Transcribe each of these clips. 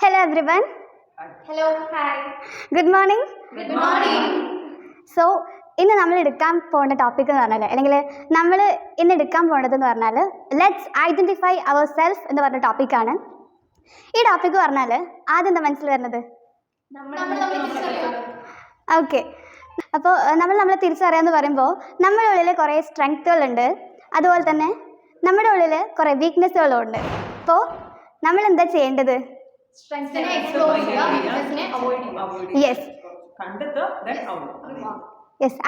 Hello everyone. Hello, hi. Good morning. Good morning. So, ഇന്ന് നമ്മൾ എടുക്കാൻ പോകുന്ന ടോപ്പിക് എന്ന് പറഞ്ഞാൽ അല്ലെങ്കിൽ നമ്മൾ ഇന്ന് എടുക്കാൻ പോകുന്നതെന്ന് പറഞ്ഞാൽ ലെറ്റ്സ് ഐഡൻറ്റിഫൈ അവർ സെൽഫ് എന്ന് പറഞ്ഞ ടോപ്പിക്കാണ്. ഈ ടോപ്പിക്ക് പറഞ്ഞാൽ ആദ്യം എന്താ മനസ്സിൽ വരുന്നത്? ഓക്കെ. അപ്പോൾ നമ്മളെ തിരിച്ചറിയാമെന്ന് പറയുമ്പോൾ നമ്മുടെ ഉള്ളിൽ കുറേ സ്ട്രെങ്ത്തുകളുണ്ട്, അതുപോലെ തന്നെ നമ്മുടെ ഉള്ളിൽ കുറേ വീക്ക്നെസ്സുകളും ഉണ്ട്. അപ്പോൾ നമ്മൾ എന്താ ചെയ്യേണ്ടത്? യെസ്,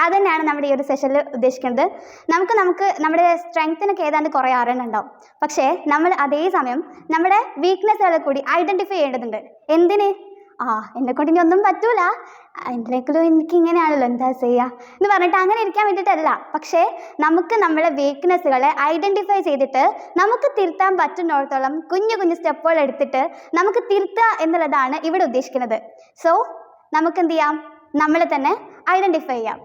അത് തന്നെയാണ് നമ്മുടെ ഈ ഒരു സെഷനിൽ ഉദ്ദേശിക്കുന്നത്. നമുക്ക് നമ്മുടെ സ്ട്രെങ്ത്തിനൊക്കെ ഏതാണ്ട് കുറേ അറിയുന്നുണ്ടാവും, പക്ഷേ നമ്മൾ അതേ സമയം നമ്മുടെ വീക്ക്നെസ്സുകളെ കൂടി ഐഡൻറ്റിഫൈ ചെയ്യേണ്ടതുണ്ട്. എന്തിന്? എന്നെക്കൊണ്ട് ഇനി ഒന്നും പറ്റൂല, എന്തിനേക്കാളും എനിക്ക് ഇങ്ങനെയാണല്ലോ, എന്താ ചെയ്യുക എന്ന് പറഞ്ഞിട്ട് അങ്ങനെ ഇരിക്കാൻ വേണ്ടിയിട്ടല്ല. പക്ഷേ നമുക്ക് നമ്മളെ വീക്ക്നെസ്സുകളെ ഐഡൻറ്റിഫൈ ചെയ്തിട്ട് നമുക്ക് തിരുത്താൻ പറ്റുന്നിടത്തോളം കുഞ്ഞു കുഞ്ഞു സ്റ്റെപ്പുകൾ എടുത്തിട്ട് നമുക്ക് തിരുത്തുക എന്നുള്ളതാണ് ഇവിടെ ഉദ്ദേശിക്കുന്നത്. സോ നമുക്ക് എന്ത് ചെയ്യാം? നമ്മളെ തന്നെ ഐഡൻറ്റിഫൈ ചെയ്യാം.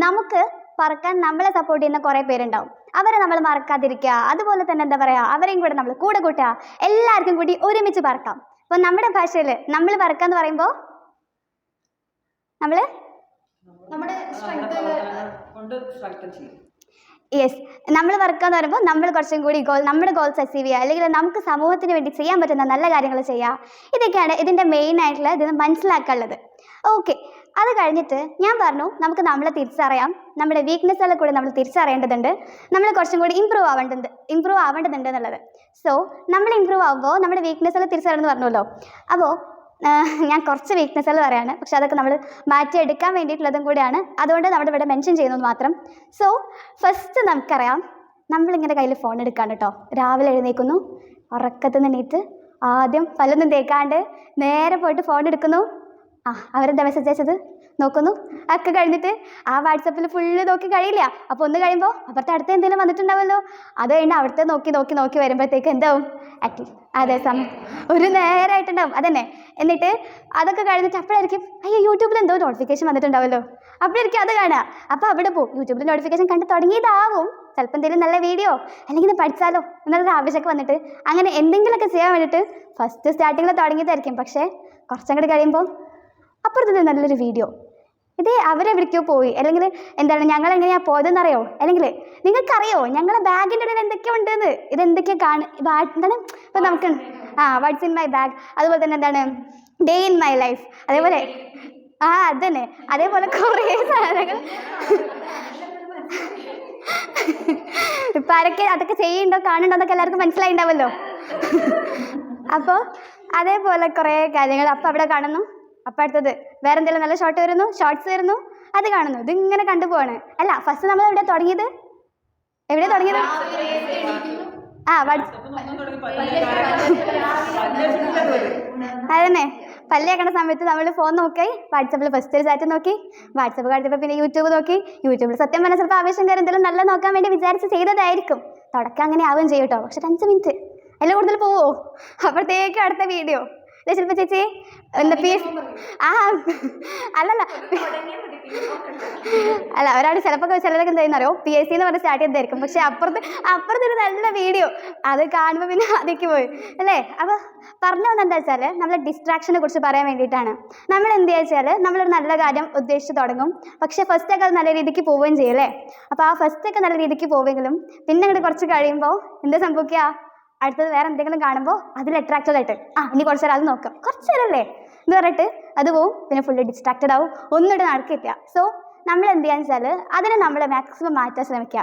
നമുക്ക് പറക്കാൻ നമ്മളെ സപ്പോർട്ട് ചെയ്യുന്ന കുറേ പേരുണ്ടാവും, അവരെ നമ്മൾ മറക്കാതിരിക്കുക. അതുപോലെ തന്നെ എന്താ പറയുക, അവരെയും കൂടെ നമ്മൾ കൂടെ കൂട്ടുക, എല്ലാവർക്കും കൂടി ഒരുമിച്ച് പറക്കാം. അപ്പോൾ നമ്മുടെ ഭാഷയിൽ നമ്മൾ പറക്കാന്ന് പറയുമ്പോൾ നമ്മൾ യെസ്, നമ്മൾ വർക്കാന്ന് പറയുമ്പോൾ നമ്മൾ കുറച്ചും കൂടി നമ്മുടെ ഗോൾസ് അച്ചീവ് ചെയ്യുക, അല്ലെങ്കിൽ നമുക്ക് സമൂഹത്തിന് വേണ്ടി ചെയ്യാൻ പറ്റുന്ന നല്ല കാര്യങ്ങൾ ചെയ്യുക. ഇതൊക്കെയാണ് ഇതിൻ്റെ മെയിൻ ആയിട്ടുള്ള ഇതിന് മനസ്സിലാക്കാനുള്ളത്. ഓക്കെ, അത് കഴിഞ്ഞിട്ട് ഞാൻ പറഞ്ഞു നമുക്ക് നമ്മളെ തിരിച്ചറിയാം, നമ്മുടെ വീക്ക്നെസ്സുകളെ കൂടി നമ്മൾ തിരിച്ചറിയേണ്ടതുണ്ട്, നമ്മൾ കുറച്ചും കൂടി ഇമ്പ്രൂവ് ആവേണ്ടതുണ്ട് എന്നുള്ളത്. സോ നമ്മൾ ഇമ്പ്രൂവ് ആകുമ്പോൾ നമ്മുടെ വീക്ക്നെസ്സുകൾ തിരിച്ചറിയണമെന്ന് പറഞ്ഞല്ലോ. അപ്പോൾ ഞാൻ കുറച്ച് വീക്ക്നെസ്സുകൾ പറയാണ്, പക്ഷെ അതൊക്കെ നമ്മൾ മാറ്റിയെടുക്കാൻ വേണ്ടിയിട്ടുള്ളതും കൂടിയാണ്, അതുകൊണ്ട് നമ്മുടെ ഇവിടെ മെൻഷൻ ചെയ്യുന്നത് മാത്രം. സോ ഫസ്റ്റ് നമുക്കറിയാം, നമ്മളിങ്ങനെ കയ്യിൽ ഫോൺ എടുക്കാണ് കേട്ടോ. രാവിലെ എഴുന്നേൽക്കുന്നു, ഉറക്കത്തിൽ നിന്നിട്ട് ആദ്യം പല്ലൊന്നും തേക്കാണ്ട് നേരെ പോയിട്ട് ഫോൺ എടുക്കുന്നു. അവരെന്താ മെസ്സേജ് അയച്ചത് നോക്കുന്നു, ഒക്കെ കഴിഞ്ഞിട്ട് ആ വാട്സപ്പിൽ ഫുള്ള് നോക്കി കഴിയില്ല. അപ്പോൾ ഒന്ന് കഴിയുമ്പോൾ അപ്പുറത്തെ അടുത്ത് എന്തെങ്കിലും വന്നിട്ടുണ്ടാവുമല്ലോ, അത് കഴിഞ്ഞ് അവിടുത്തെ നോക്കി വരുമ്പോഴത്തേക്ക് എന്താവും? അതേ സമയം ഒരു നേരമായിട്ടുണ്ടാവും അതന്നെ. എന്നിട്ട് അതൊക്കെ കഴിഞ്ഞിട്ട് അപ്പോഴായിരിക്കും അയ്യോ യൂട്യൂബിൽ എന്തോ നോട്ടിഫിക്കേഷൻ വന്നിട്ടുണ്ടാവുമല്ലോ, അപ്പോഴായിരിക്കും അത് കാണുക. അപ്പോൾ അവിടെ പോകും, യൂട്യൂബിൽ നോട്ടിഫിക്കേഷൻ കണ്ട് തുടങ്ങിയതാവും, ചിലപ്പോൾ എന്തെങ്കിലും നല്ല വീഡിയോ അല്ലെങ്കിൽ ഇത് പഠിച്ചാലോ എന്നുള്ളൊരു ആവശ്യമൊക്കെ വന്നിട്ട് അങ്ങനെ എന്തെങ്കിലുമൊക്കെ ചെയ്യാൻ വേണ്ടിയിട്ട് ഫസ്റ്റ് സ്റ്റാർട്ടിങ്ങിൽ തുടങ്ങിയതായിരിക്കും. പക്ഷേ കുറച്ചങ്ങോട്ട് കഴിയുമ്പോൾ അപ്പുറത്ത് നല്ലൊരു വീഡിയോ, ഇതേ അവരെവിടേക്കോ പോയി, അല്ലെങ്കിൽ എന്താണ് ഞങ്ങളെങ്ങനെയാണ് പോയതെന്നറിയോ, അല്ലെങ്കിൽ നിങ്ങൾക്കറിയോ ഞങ്ങളെ ബാഗിൻ്റെ ഇടയിൽ എന്തൊക്കെയോ ഉണ്ടെന്ന്, ഇതെന്തൊക്കെയാണ് എന്താണ് ഇപ്പം നമുക്ക് വാട്ട്സ് ഇൻ മൈ ബാഗ്, അതുപോലെ തന്നെ എന്താണ് ഡേ ഇൻ മൈ ലൈഫ്, അതേപോലെ അതന്നെ, അതേപോലെ കുറേ സാധനങ്ങൾ. ഇപ്പം ആരൊക്കെ അതൊക്കെ ചെയ്യുന്നുണ്ടോ കാണുന്നുണ്ടോ എന്നൊക്കെ എല്ലാവർക്കും മനസ്സിലായിണ്ടാവുമല്ലോ. അപ്പോൾ അതേപോലെ കുറേ കാര്യങ്ങൾ അപ്പോൾ അവിടെ കാണുന്നു. അപ്പം അടുത്തത് വേറെ എന്തെങ്കിലും നല്ല ഷോർട്സ് വരുന്നു, അത് കാണുന്നു. ഇതിങ്ങനെ കണ്ടുപോവാണ്. അല്ല, ഫസ്റ്റ് നമ്മൾ എവിടെ തുടങ്ങിയത്? അതന്നെ, പല്ലേക്കണ സമയത്ത് നമ്മൾ ഫോൺ നോക്കി, വാട്സപ്പിൽ ഫസ്റ്റ് ഒരു ചാറ്റ് നോക്കി, വാട്സപ്പ് കഴിഞ്ഞപ്പോൾ പിന്നെ യൂട്യൂബ് നോക്കി. യൂട്യൂബിൽ സത്യം പറഞ്ഞാൽ ചിലപ്പോൾ ആവേശം കയറി എന്തെങ്കിലും നല്ല നോക്കാൻ വേണ്ടി വിചാരിച്ച് ചെയ്തതായിരിക്കും. തുടക്കം അങ്ങനെ ആവുകയും ചെയ്യും കേട്ടോ. പക്ഷെ 5 മിനിറ്റ് അതിൽ കൂടുതൽ പോവോ? അപ്പോഴത്തേക്കും അടുത്ത വീഡിയോ. ചിലപ്പോൾ ചേച്ചി എന്താ അല്ല ഒരാൾ ചിലതൊക്കെ എന്താ അറിയോ, PSC എന്ന് പറഞ്ഞ് സ്റ്റാർട്ട് ചെയ്തായിരിക്കും. പക്ഷെ അപ്പുറത്തൊരു നല്ല വീഡിയോ അത് കാണുമ്പോൾ പിന്നെ അതിലേക്ക് പോയി അല്ലേ. അപ്പോൾ പറഞ്ഞു വന്നത് എന്താ വെച്ചാൽ നമ്മളെ ഡിസ്ട്രാക്ഷനെ കുറിച്ച് പറയാൻ വേണ്ടിയിട്ടാണ്. നമ്മൾ എന്ത് വെച്ചാൽ നമ്മളൊരു നല്ല കാര്യം ഉദ്ദേശിച്ച് തുടങ്ങും, പക്ഷേ ഫസ്റ്റൊക്കെ അത് നല്ല രീതിക്ക് പോവുകയും ചെയ്യും അല്ലേ. അപ്പോൾ ആ ഫസ്റ്റൊക്കെ നല്ല രീതിക്ക് പോവുമെങ്കിലും പിന്നെ അങ്ങോട്ട് കുറച്ച് കഴിയുമ്പോൾ എന്താ സംഭവിക്കുക? അടുത്തത് വേറെ എന്തെങ്കിലും കാണുമ്പോൾ അതിൽ അട്രാക്റ്റഡ് ആയിട്ട് ഇനി കുറച്ച് നേരം അത് നോക്കാം, കുറച്ച് നേരമല്ലേ എന്ന് പറഞ്ഞിട്ട് അത് പോവും. പിന്നെ ഫുള്ള് ഡിസ്ട്രാക്റ്റഡ് ആവും, ഒന്നിട്ട് നടക്കില്ല. സോ നമ്മൾ എന്ത് ചെയ്യാന്ന് വെച്ചാൽ അതിനെ നമ്മൾ മാക്സിമം മാറ്റാൻ ശ്രമിക്കുക.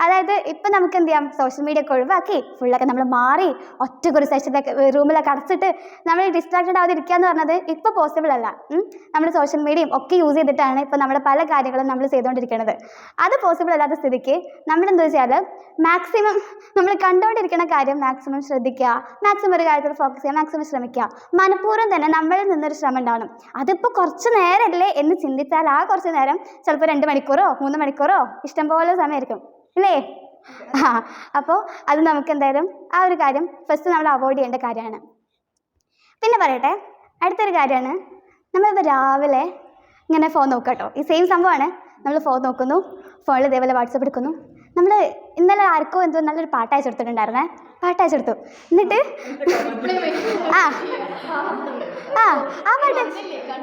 അതായത് ഇപ്പം നമുക്ക് എന്ത് ചെയ്യാം, സോഷ്യൽ മീഡിയ ഒക്കെ ഒഴിവാക്കി ഫുള്ളൊക്കെ നമ്മൾ മാറി ഒറ്റക്കൊരു സെഷനിലൊക്കെ റൂമിലൊക്കെ അടച്ചിട്ട് നമ്മൾ ഡിസ്ട്രാക്റ്റഡ് ആവാതിരിക്കുക എന്ന് പറഞ്ഞത് ഇപ്പോൾ പോസിബിൾ അല്ല. നമ്മൾ സോഷ്യൽ മീഡിയയും ഒക്കെ യൂസ് ചെയ്തിട്ടാണ് ഇപ്പോൾ നമ്മുടെ പല കാര്യങ്ങളും നമ്മൾ ചെയ്തുകൊണ്ടിരിക്കുന്നത്. അത് പോസിബിൾ അല്ലാത്ത സ്ഥിതിക്ക് നമ്മളെന്താ വെച്ചാൽ മാക്സിമം നമ്മൾ കണ്ടുകൊണ്ടിരിക്കുന്ന കാര്യം മാക്സിമം ശ്രദ്ധിക്കുക, മാക്സിമം ഒരു കാര്യത്തിൽ ഫോക്കസ് ചെയ്യുക, മാക്സിമം ശ്രമിക്കുക. മനഃപൂർവ്വം തന്നെ നമ്മളിൽ നിന്നൊരു ശ്രമം ഉണ്ടാവണം. അതിപ്പോൾ കുറച്ച് നേരമല്ലേ എന്ന് ചിന്തിച്ചാൽ ആ കുറച്ച് നേരം ചിലപ്പോൾ 2 മണിക്കൂറോ 3 മണിക്കൂറോ ഇഷ്ടംപോലെ സമയമായിരിക്കും അല്ലേ. അപ്പോൾ അത് നമുക്ക് എന്തായാലും ആ ഒരു കാര്യം ഫസ്റ്റ് നമ്മൾ അവോയ്ഡ് ചെയ്യേണ്ട കാര്യമാണ്. പിന്നെ പറയട്ടെ, അടുത്തൊരു കാര്യമാണ്, നമ്മളിപ്പോൾ രാവിലെ ഇങ്ങനെ ഫോൺ നോക്കുക കേട്ടോ. ഈ സെയിം സംഭവമാണ്, നമ്മൾ ഫോൺ നോക്കുന്നു, ഫോണിൽ ഇതേപോലെ വാട്സപ്പ് എടുക്കുന്നു. നമ്മൾ ഇന്നലെ ആർക്കോ നല്ലൊരു പാട്ട് അയച്ചെടുത്തിട്ടുണ്ടായിരുന്നേ, പാട്ട് അയച്ചെടുത്തു. എന്നിട്ട് ആ പാട്ട്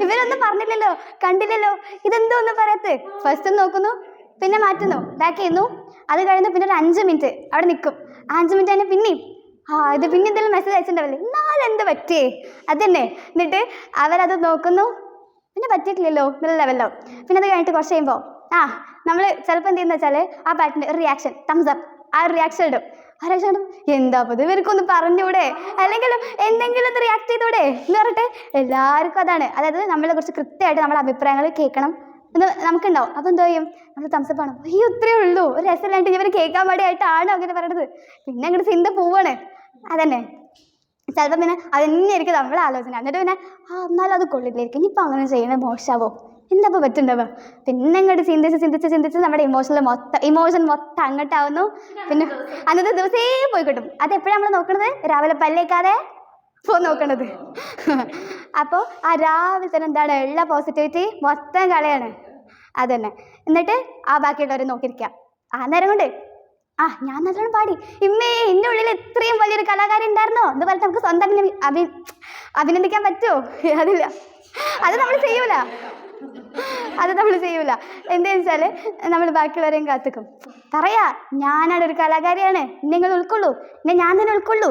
ഇവരൊന്നും പറഞ്ഞില്ലല്ലോ, കണ്ടില്ലല്ലോ, ഇതെന്തോ ഒന്നും പറയാത്ത. ഫസ്റ്റ് നോക്കുന്നു, പിന്നെ മാറ്റുന്നു, ബാക്ക് ചെയ്യുന്നു. അത് കഴിഞ്ഞ് പിന്നെ ഒരു 5 മിനിറ്റ് അവിടെ നിൽക്കും. 5 മിനിറ്റ് തന്നെ പിന്നെയും ഇത് പിന്നെ എന്തെങ്കിലും മെസ്സേജ് അയച്ചിട്ടുണ്ടാവില്ലേ, എന്നാലും എന്ത് പറ്റിയേ അതന്നെ. എന്നിട്ട് അവരത് നോക്കുന്നു, പിന്നെ പറ്റിയിട്ടില്ലല്ലോ എന്നുള്ള ലെവലോ. പിന്നെ അത് കഴിഞ്ഞിട്ട് കുറച്ച് കഴിയുമ്പോൾ നമ്മൾ ചിലപ്പോൾ എന്ത് ചെയ്യുന്ന വെച്ചാൽ ആ പാട്ടിൻ്റെ ഒരു റിയാക്ഷൻ, തംസ് അപ്പ്, ആ ഒരു റിയാക്ഷൻ ഇടും. ആ റിയാക്ഷൻ ഇടും, എന്താ അപ്പോൾ ഇവർക്കൊന്ന് പറഞ്ഞൂടെ, അല്ലെങ്കിൽ എന്തെങ്കിലും ഒന്ന് റിയാക്ട് ചെയ്തൂടെ എന്ന് പറഞ്ഞിട്ട് എല്ലാവർക്കും അതാണ്. അതായത് നമ്മളെ കുറിച്ച് കൃത്യമായിട്ട് നമ്മളെ അഭിപ്രായങ്ങൾ കേൾക്കണം എന്ന് നമുക്കുണ്ടാവും. അപ്പോൾ എന്തോ ചെയ്യും, നമ്മൾ തംസപ്പ് ആണ്, അയ്യോ ഇത്രയേ ഉള്ളൂ, ഒരു രസമില്ലാണ്ട് ഇവർ കേൾക്കാൻ പാടിയായിട്ടാണ് അങ്ങനെ പറയണത്. പിന്നെ അങ്ങോട്ട് ചിന്ത പോവാണ്. അതന്നെ ചിലപ്പോൾ പിന്നെ അതന്നെയായിരിക്കും നമ്മളെ ആലോചന. എന്നിട്ട് പിന്നെ എന്നാലും അത് കൊള്ളില്ലായിരിക്കും, ഇനിയിപ്പോൾ അങ്ങനെ ചെയ്യണത് മോശമാവോ, എന്താ ഇപ്പോൾ പറ്റുണ്ടാവുക. പിന്നെ അങ്ങോട്ട് ചിന്തിച്ച് നമ്മുടെ ഇമോഷൻ മൊത്തം അങ്ങോട്ടാവുന്നു. പിന്നെ അന്നത്തെ ദിവസേ പോയി കിട്ടും. അതെപ്പോഴാണ് നമ്മൾ നോക്കണത്, രാവിലെ പല്ലേക്കാതെ നോക്കണത്. അപ്പോൾ ആ രാവിലെ തന്നെ എന്താണ് ഉള്ള പോസിറ്റിവിറ്റി മൊത്തം കളയാണ്. അതന്നെ. എന്നിട്ട് ബാക്കിയുള്ളവരെ നോക്കിയിരിക്കാം. ആ നേരം കൊണ്ട് ഞാൻ നല്ലോണം പാടി, ഇമ്മേ എൻ്റെ ഉള്ളിൽ ഇത്രയും വലിയൊരു കലാകാരി ഉണ്ടായിരുന്നോ എന്ന് പറഞ്ഞിട്ട് നമുക്ക് സ്വന്തം അഭിനന്ദിക്കാൻ പറ്റുമോ? അതില്ല, അത് നമ്മൾ ചെയ്യൂല. എന്താണെന്ന് വെച്ചാൽ നമ്മൾ ബാക്കിയുള്ളവരെയും കാത്തിക്കും. പറയാ ഞാനാണ് ഒരു കലാകാരിയാണ്, നിങ്ങൾ ഉൾക്കൊള്ളൂ, എന്നെ ഞാൻ തന്നെ ഉൾക്കൊള്ളൂ.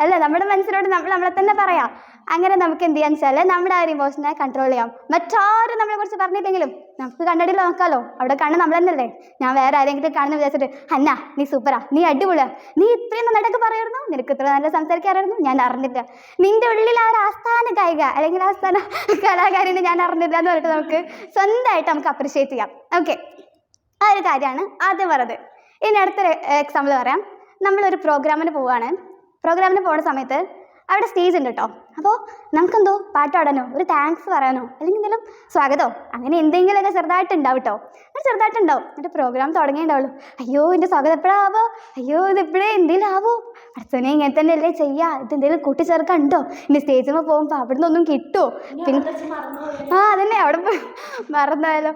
അല്ല, നമ്മുടെ മനസ്സിലോട് നമ്മളെ തന്നെ പറയാം. അങ്ങനെ നമുക്ക് എന്ത് ചെയ്യാന്ന് വെച്ചാൽ നമ്മുടെ ആ ഒരു ഇമോഷനെ കൺട്രോൾ ചെയ്യാം. മറ്റാരും നമ്മളെ കുറിച്ച് പറഞ്ഞില്ലെങ്കിലും നമുക്ക് കണ്ണടിയിൽ നോക്കാമല്ലോ, അവിടെ കണ്ണ് നമ്മൾ തന്നെയല്ലേ. ഞാൻ വേറെ ആരെങ്കിലും കാണുന്ന വിചാരിച്ചിട്ട് ഹന്ന നീ സൂപ്പറാ, നീ അടിപൊളിയാ, നീ ഇത്രയും നന്നായിട്ടൊക്കെ പറയായിരുന്നു, നിനക്ക് ഇത്ര നല്ല സംസാരിക്കാറായിരുന്നു, ഞാൻ അറിഞ്ഞില്ല, നിന്റെ ഉള്ളിൽ ആ ഒരു ആസ്ഥാന ഗായിക അല്ലെങ്കിൽ ആസ്ഥാന കലാകാരിനെ ഞാൻ അറിഞ്ഞില്ല എന്ന് പറഞ്ഞിട്ട് നമുക്ക് സ്വന്തമായിട്ട് നമുക്ക് അപ്രിഷ്യേറ്റ് ചെയ്യാം. ഓക്കെ, ആ ഒരു കാര്യമാണ് ആദ്യം പറഞ്ഞത്. ഇനി അടുത്തൊരു എക്സാമ്പിൾ പറയാം. നമ്മളൊരു പ്രോഗ്രാമിന് പോവുകയാണ്. പ്രോഗ്രാമിന് പോകുന്ന സമയത്ത് അവിടെ സ്റ്റേജ് ഉണ്ട് കേട്ടോ. അപ്പോൾ നമുക്കെന്തോ പാട്ട് പാടാനോ ഒരു താങ്ക്സ് പറയാനോ അല്ലെങ്കിൽ എന്തെങ്കിലും സ്വാഗതമോ അങ്ങനെ എന്തെങ്കിലുമൊക്കെ ചെറുതായിട്ടുണ്ടാവും കേട്ടോ. ചെറുതായിട്ടുണ്ടാവും. എന്നിട്ട് പ്രോഗ്രാം തുടങ്ങിയിട്ടുണ്ടാവുള്ളൂ. അയ്യോ എൻ്റെ സ്വാഗതം എപ്പോഴാവോ, അയ്യോ ഇതെപ്പോഴേ എന്തെങ്കിലും ആവോ, അടുത്തവനെ ഇങ്ങനെ തന്നെ അല്ലേ ചെയ്യുക, ഇതെന്തെങ്കിലും കൂട്ടിച്ചേർക്കണ്ടോ, ഇനി സ്റ്റേജിൽ പോകുമ്പോൾ അവിടെ നിന്നൊന്നും കിട്ടുമോ, പിന്നെ അതന്നെ അവിടെ മറന്നുപോയാലോ,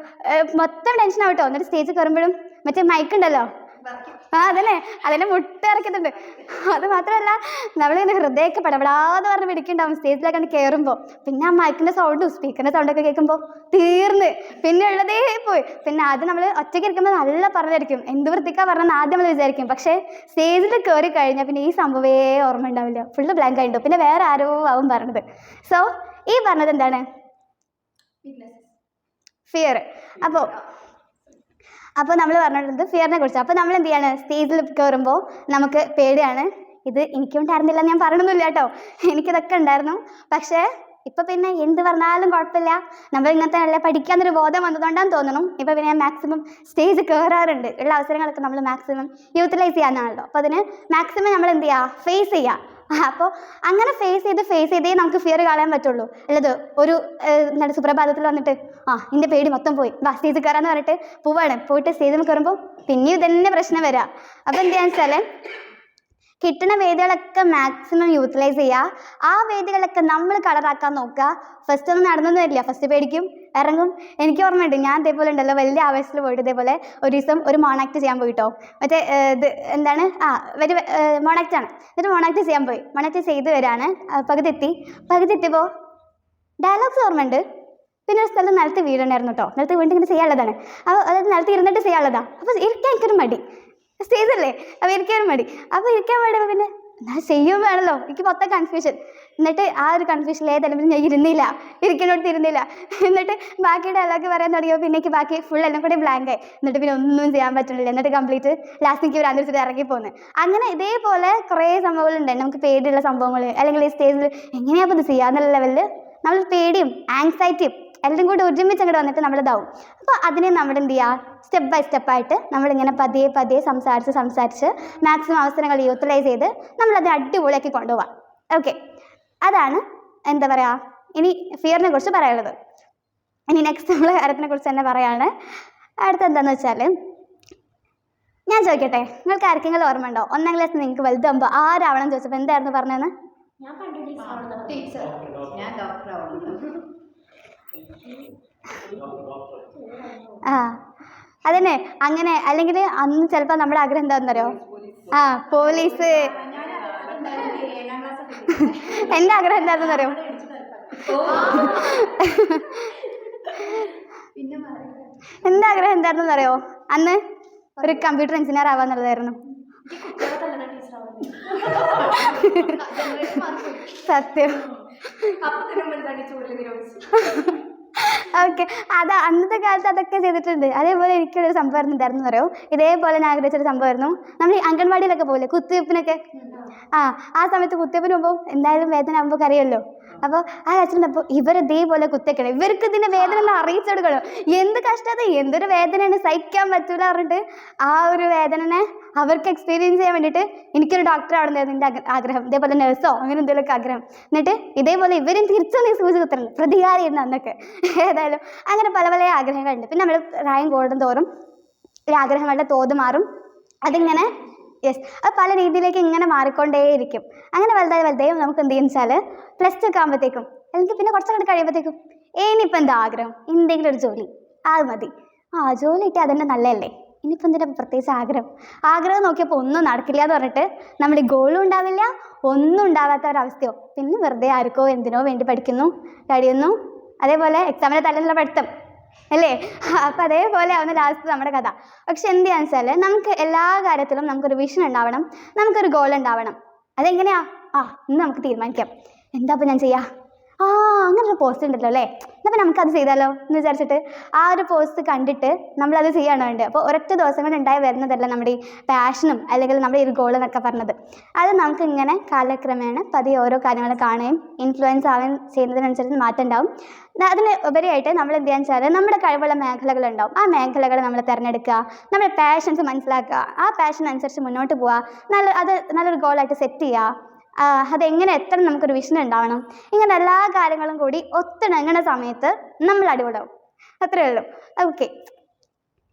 മൊത്തം ടെൻഷൻ ആവട്ടോ. എന്നിട്ട് സ്റ്റേജിൽ കയറുമ്പോഴും മറ്റേ മൈക്ക് ഉണ്ടല്ലോ, അതിനെ മുട്ട ഇറക്കുന്നുണ്ട്. അത് മാത്രമല്ല നമ്മളിങ്ങനെ ഹൃദയമൊക്കെ പടപടാന്ന് പറഞ്ഞ് പിടിക്കുന്നുണ്ടാവും സ്റ്റേജിലൊക്കെ കയറുമ്പോൾ. പിന്നെ ആ മൈക്കിൻ്റെ സൗണ്ടും സ്പീക്കറിൻ്റെ സൗണ്ടൊക്കെ കേൾക്കുമ്പോൾ തീർന്ന് പിന്നെ ഉള്ളതേ പോയി. പിന്നെ ആദ്യം നമ്മൾ ഒറ്റയ്ക്ക് ഇരിക്കുമ്പോൾ നല്ല പറഞ്ഞിരിക്കും, എന്ത് വൃത്തിക്കാ പറഞ്ഞെന്ന് ആദ്യം നമ്മൾ വിചാരിക്കും. പക്ഷേ സ്റ്റേജിൽ കയറി കഴിഞ്ഞാൽ പിന്നെ ഈ സംഭവമേ ഓർമ്മ ഉണ്ടാവില്ല, ഫുള്ള് ബ്ലാങ്ക് ആയിട്ടുണ്ടോ, പിന്നെ വേറെ ആരോ ആവും പറഞ്ഞത്. സോ ഈ പറഞ്ഞത് എന്താണ്, ഫിയർ. അപ്പോൾ നമ്മൾ പറഞ്ഞിട്ടുണ്ട് ഫിയറിനെ കുറിച്ച്. അപ്പോൾ നമ്മൾ എന്ത് ചെയ്യാണ്, സ്റ്റേജിൽ കയറുമ്പോൾ നമുക്ക് പേടിയാണ്. ഇത് എനിക്കുണ്ടായിരുന്നില്ല, ഞാൻ പറയണമെന്നില്ല കേട്ടോ, എനിക്കിതൊക്കെ ഉണ്ടായിരുന്നു. പക്ഷേ ഇപ്പം പിന്നെ എന്ത് പറഞ്ഞാലും കുഴപ്പമില്ല, നമ്മൾ ഇങ്ങനത്തെ നല്ല പഠിക്കാനൊരു ബോധം വന്നതുകൊണ്ടാന്ന് തോന്നണം. ഇപ്പം പിന്നെ ഞാൻ മാക്സിമം സ്റ്റേജ് കയറാറുണ്ട്. ഉള്ള അവസരങ്ങളൊക്കെ നമ്മൾ മാക്സിമം യൂട്ടിലൈസ് ചെയ്യാനാണല്ലോ. അപ്പോൾ അതിന് മാക്സിമം നമ്മൾ എന്ത് ചെയ്യുക, ഫേസ് ചെയ്യുക. അപ്പോൾ അങ്ങനെ ഫേസ് ചെയ്തേ നമുക്ക് ഫിയർ കളയാൻ പറ്റുള്ളൂ. അല്ലത് ഒരു എന്താണ് സുപ്രഭാതത്തിൽ വന്നിട്ട് എൻ്റെ പേടി മൊത്തം പോയി, സ്റ്റേജിൽ കയറാന്ന് പറഞ്ഞിട്ട് പോയിട്ട് സ്റ്റേജിൽ കയറുമ്പോൾ പിന്നെയും ഇതന്നെ പ്രശ്നം വരിക. അപ്പോൾ എന്ത് ചെയ്യാന്ന് വെച്ചാൽ കിട്ടുന്ന വേദികളൊക്കെ മാക്സിമം യൂട്ടിലൈസ് ചെയ്യുക. ആ വേദികളൊക്കെ നമ്മൾ കളറാക്കാൻ നോക്കുക. ഫസ്റ്റ് ഒന്നും നടന്നൊന്നും വരില്ല, ഫസ്റ്റ് പേടിക്കും, ഇറങ്ങും. എനിക്ക് ഓർമ്മയുണ്ട്, ഞാൻ ഇതേപോലെ ഉണ്ടല്ലോ വലിയ ആവേശത്തിൽ പോയിട്ട് ഇതേപോലെ ഒരു ദിവസം ഒരു മോണാക്ട് ചെയ്യാൻ പോയിട്ടോ. മറ്റേ ഇത് എന്താണ് മോണാക്റ്റാണ്. എന്നിട്ട് മോണാക്ട് ചെയ്യാൻ പോയി. മോണാക്ട് ചെയ്ത് വരാണ്, പകുതി എത്തിയപ്പോൾ ഡയലോഗ്സ് ഓർമ്മയുണ്ട്. പിന്നെ ഒരു സ്ഥലത്ത് നിലത്ത് വീടുണ്ടായിരുന്നു കേട്ടോ. നിലത്ത് വീണ്ടും ഇങ്ങനെ ചെയ്യാനുള്ളതാണ്. അപ്പോൾ അതായത് നിലത്ത് ഇരുന്നിട്ട് ചെയ്യാനുള്ളതാണ്. അപ്പോൾ ഇരിക്കാൻ എനിക്കൊരു മടി, സ്റ്റേജല്ലേ, അപ്പോൾ ഇരിക്കാനും മടി. അപ്പോൾ ഇരിക്കാൻ മടിയപ്പോൾ പിന്നെ എന്നാൽ ചെയ്യും വേണമല്ലോ, എനിക്ക് മൊത്തം കൺഫ്യൂഷൻ. എന്നിട്ട് ആ ഒരു കൺഫ്യൂഷനിൽ ഏതെല്ലാം ഞാൻ ഇരിക്കുന്നില്ല. എന്നിട്ട് ബാക്കി ഡയലോഗ് പറയാൻ തുടങ്ങിയപ്പോൾ പിന്നെ എനിക്ക് ബാക്കി ഫുൾ എല്ലാം കൂടി ബ്ലാങ്ക് ആയി. എന്നിട്ട് പിന്നെ ഒന്നും ചെയ്യാൻ പറ്റുന്നില്ല. എന്നിട്ട് കംപ്ലീറ്റ് ലാസ്റ്റ് എനിക്ക് ഒരു അന്തരിച്ചിട്ട് ഇറങ്ങി പോകുന്നത്. അങ്ങനെ ഇതേപോലെ കുറേ സംഭവങ്ങളുണ്ട് നമുക്ക് പേടിയുള്ള സംഭവങ്ങൾ. അല്ലെങ്കിൽ ഈ സ്റ്റേജിൽ എങ്ങനെയാണ് അപ്പോൾ ഇത് ചെയ്യാന്നുള്ള ലെവലിൽ നമ്മൾ പേടിയും ആങ്സൈറ്റിയും എല്ലാം കൂടി ഒരുമിച്ച് അങ്ങോട്ട് വന്നിട്ട് നമ്മളിതാവും. അപ്പോൾ അതിനെ നമ്മൾ എന്ത് ചെയ്യുക, സ്റ്റെപ്പ് ബൈ സ്റ്റെപ്പായിട്ട് നമ്മളിങ്ങനെ പതിയെ സംസാരിച്ച് മാക്സിമം അവസരങ്ങൾ യൂട്ടിലൈസ് ചെയ്ത് നമ്മളത് അടിപൊളിയാക്കി കൊണ്ടുപോകാം. ഓക്കെ, അതാണ് എന്താ പറയുക ഇനി ഫിയറിനെ കുറിച്ച് പറയാനുള്ളത്. ഇനി നെക്സ്റ്റ് നമ്മൾ കാര്യത്തിനെ കുറിച്ച് തന്നെ പറയാണ്. അടുത്ത എന്താണെന്ന് വെച്ചാൽ, ഞാൻ ചോദിക്കട്ടെ, നിങ്ങൾക്ക് ആർക്കെങ്കിലും ഓർമ്മ ഉണ്ടോ 1ാം ക്ലാസ്സിൽ നിങ്ങൾക്ക് വലുതാകുമ്പോൾ ആരാവണം ചോദിച്ചപ്പോൾ എന്തായിരുന്നു പറഞ്ഞതെന്ന്? അതന്നെ. അങ്ങനെ അല്ലെങ്കിൽ അന്ന് ചിലപ്പോൾ നമ്മുടെ ആഗ്രഹം എന്താണെന്നറിയോ, പോലീസ്. എൻ്റെ ആഗ്രഹം എന്താണെന്ന് അറിയോ? എൻ്റെ ആഗ്രഹം എന്താണെന്ന് അറിയോ? അന്ന് ഒരു കമ്പ്യൂട്ടർ എഞ്ചിനീയർ ആവാന്നുള്ളതായിരുന്നു. സത്യം. ഓക്കെ, അത് അന്നത്തെ കാലത്ത് അതൊക്കെ ചെയ്തിട്ടുണ്ട്. അതേപോലെ എനിക്കൊരു സംഭവം ഉണ്ടായിരുന്നു അറിയോ? ഇതേപോലെ ഞാൻ ആഗ്രഹിച്ചൊരു സംഭവമായിരുന്നു. നമ്മൾ ഈ അംഗൻവാടിയിലൊക്കെ പോലെ കുത്തിവെപ്പിനൊക്കെ ആ സമയത്ത് കുത്തിവെപ്പിന് പോകുമ്പോൾ എന്തായാലും വേദന ആകുമ്പോൾ അറിയുമല്ലോ. അപ്പോൾ ആ അച്ഛനപ്പോൾ ഇവരിതേപോലെ കുത്തിക്കണം, ഇവർക്ക് ഇതിൻ്റെ വേദന ഒന്ന് അറിയിച്ചു കൊടുക്കണം. എന്ത് കഷ്ടത, എന്തൊരു വേദനയാണ്, സഹിക്കാൻ പറ്റൂല പറഞ്ഞിട്ട് ആ ഒരു വേദനനെ അവർക്ക് എക്സ്പീരിയൻസ് ചെയ്യാൻ വേണ്ടിയിട്ട് എനിക്കൊരു ഡോക്ടർ ആവണമെന്നായിരുന്നു എൻ്റെ ആഗ്രഹം. ഇതേപോലെ നഴ്സോ അങ്ങനെ എന്തെങ്കിലുമൊക്കെ ആഗ്രഹം. എന്നിട്ട് ഇതേപോലെ ഇവരും തിരിച്ചൊന്നും സൂചി കുത്തണം, പ്രതികാരമായിരുന്നു അന്നൊക്കെ. ഏതായാലും അങ്ങനെ പല പല ആഗ്രഹങ്ങളുണ്ട്. പിന്നെ നമ്മൾ പ്രായം കൂടുന്തോറും ഒരു ആഗ്രഹങ്ങളുടെ തോത് മാറും. അതിങ്ങനെ അത് പല രീതിയിലേക്ക് ഇങ്ങനെ മാറിക്കൊണ്ടേയിരിക്കും. അങ്ങനെ വലുതായി നമുക്ക് എന്ത് ചെയ്യുന്ന വെച്ചാൽ +2 ഒക്കെ ആകുമ്പോഴത്തേക്കും അല്ലെങ്കിൽ പിന്നെ കുറച്ചൊക്കെ കഴിയുമ്പോഴത്തേക്കും ഇനിയിപ്പോൾ എന്താ ആഗ്രഹം, എന്തെങ്കിലും ഒരു ജോലി അത് മതി. ജോലി കിട്ടിയാൽ അതന്നെ നല്ലതല്ലേ, ഇനിയിപ്പോൾ എന്തിനാ പ്രത്യേകിച്ച് ആഗ്രഹം നോക്കിയപ്പോൾ ഒന്നും നടക്കില്ല എന്ന് പറഞ്ഞിട്ട് നമ്മൾ ഈ ഗോളും ഉണ്ടാവില്ല, ഒന്നും ഉണ്ടാവാത്ത ഒരവസ്ഥയോ. പിന്നെ വെറുതെ ആർക്കോ എന്തിനോ വേണ്ടി പഠിക്കുന്നു, കഴിയുന്നു. അതേപോലെ എക്സാമിന് തലേന്നുള്ള പഠിത്തം അല്ലേ? അപ്പം അതേപോലെ ആവുന്ന ലാസ്റ്റ് നമ്മുടെ കഥ. പക്ഷെ എന്ത് ചെയ്യാന്ന് വെച്ചാൽ നമുക്ക് എല്ലാ കാര്യത്തിലും നമുക്കൊരു വിഷൻ ഉണ്ടാവണം, നമുക്കൊരു ഗോൾ ഉണ്ടാവണം. അതെങ്ങനെയാ? ഇന്ന് നമുക്ക് തീരുമാനിക്കാം എന്താ ഇപ്പം ഞാൻ ചെയ്യാം. അങ്ങനൊരു പോസ്റ്റ് ഉണ്ടല്ലോ അല്ലേ, അപ്പം നമുക്കത് ചെയ്താലോ എന്ന് വിചാരിച്ചിട്ട് ആ ഒരു പോസ്റ്റ് കണ്ടിട്ട് നമ്മളത് ചെയ്യണോ വേണ്ടത്. അപ്പോൾ ഒരൊറ്റ ദിവസം കൊണ്ട് ഉണ്ടായി വരുന്നതല്ല നമ്മുടെ ഈ പാഷനും അല്ലെങ്കിൽ നമ്മുടെ ഈ ഒരു ഗോൾ എന്നൊക്കെ പറഞ്ഞത്. അത് നമുക്ക് ഇങ്ങനെ കാലക്രമേണ പതിയെ ഓരോ കാര്യങ്ങൾ കാണുകയും ഇൻഫ്ലുവൻസ് ആവുകയും ചെയ്യുന്നതിനനുസരിച്ച് മാറ്റം ഉണ്ടാവും. അതിന് ഉപരിയായിട്ട് നമ്മൾ എന്ത് ചെയ്യാന്ന് വെച്ചാൽ നമ്മുടെ കഴിവുള്ള മേഖലകളുണ്ടാവും. ആ മേഖലകൾ നമ്മൾ തിരഞ്ഞെടുക്കുക, നമ്മുടെ പാഷൻസ് മനസ്സിലാക്കുക, ആ പാഷൻ അനുസരിച്ച് മുന്നോട്ട് പോവുക, നല്ലൊരു ഗോളായിട്ട് സെറ്റ് ചെയ്യുക. അതെങ്ങനെ എത്തണം, നമുക്കൊരു വിഷൻ ഉണ്ടാവണം. ഇങ്ങനെ എല്ലാ കാര്യങ്ങളും കൂടി ഒത്തിണങ്ങുന്ന സമയത്ത് നമ്മൾ അടിപൊളിയാവും. അത്രയേ ഉള്ളൂ. ഓക്കെ,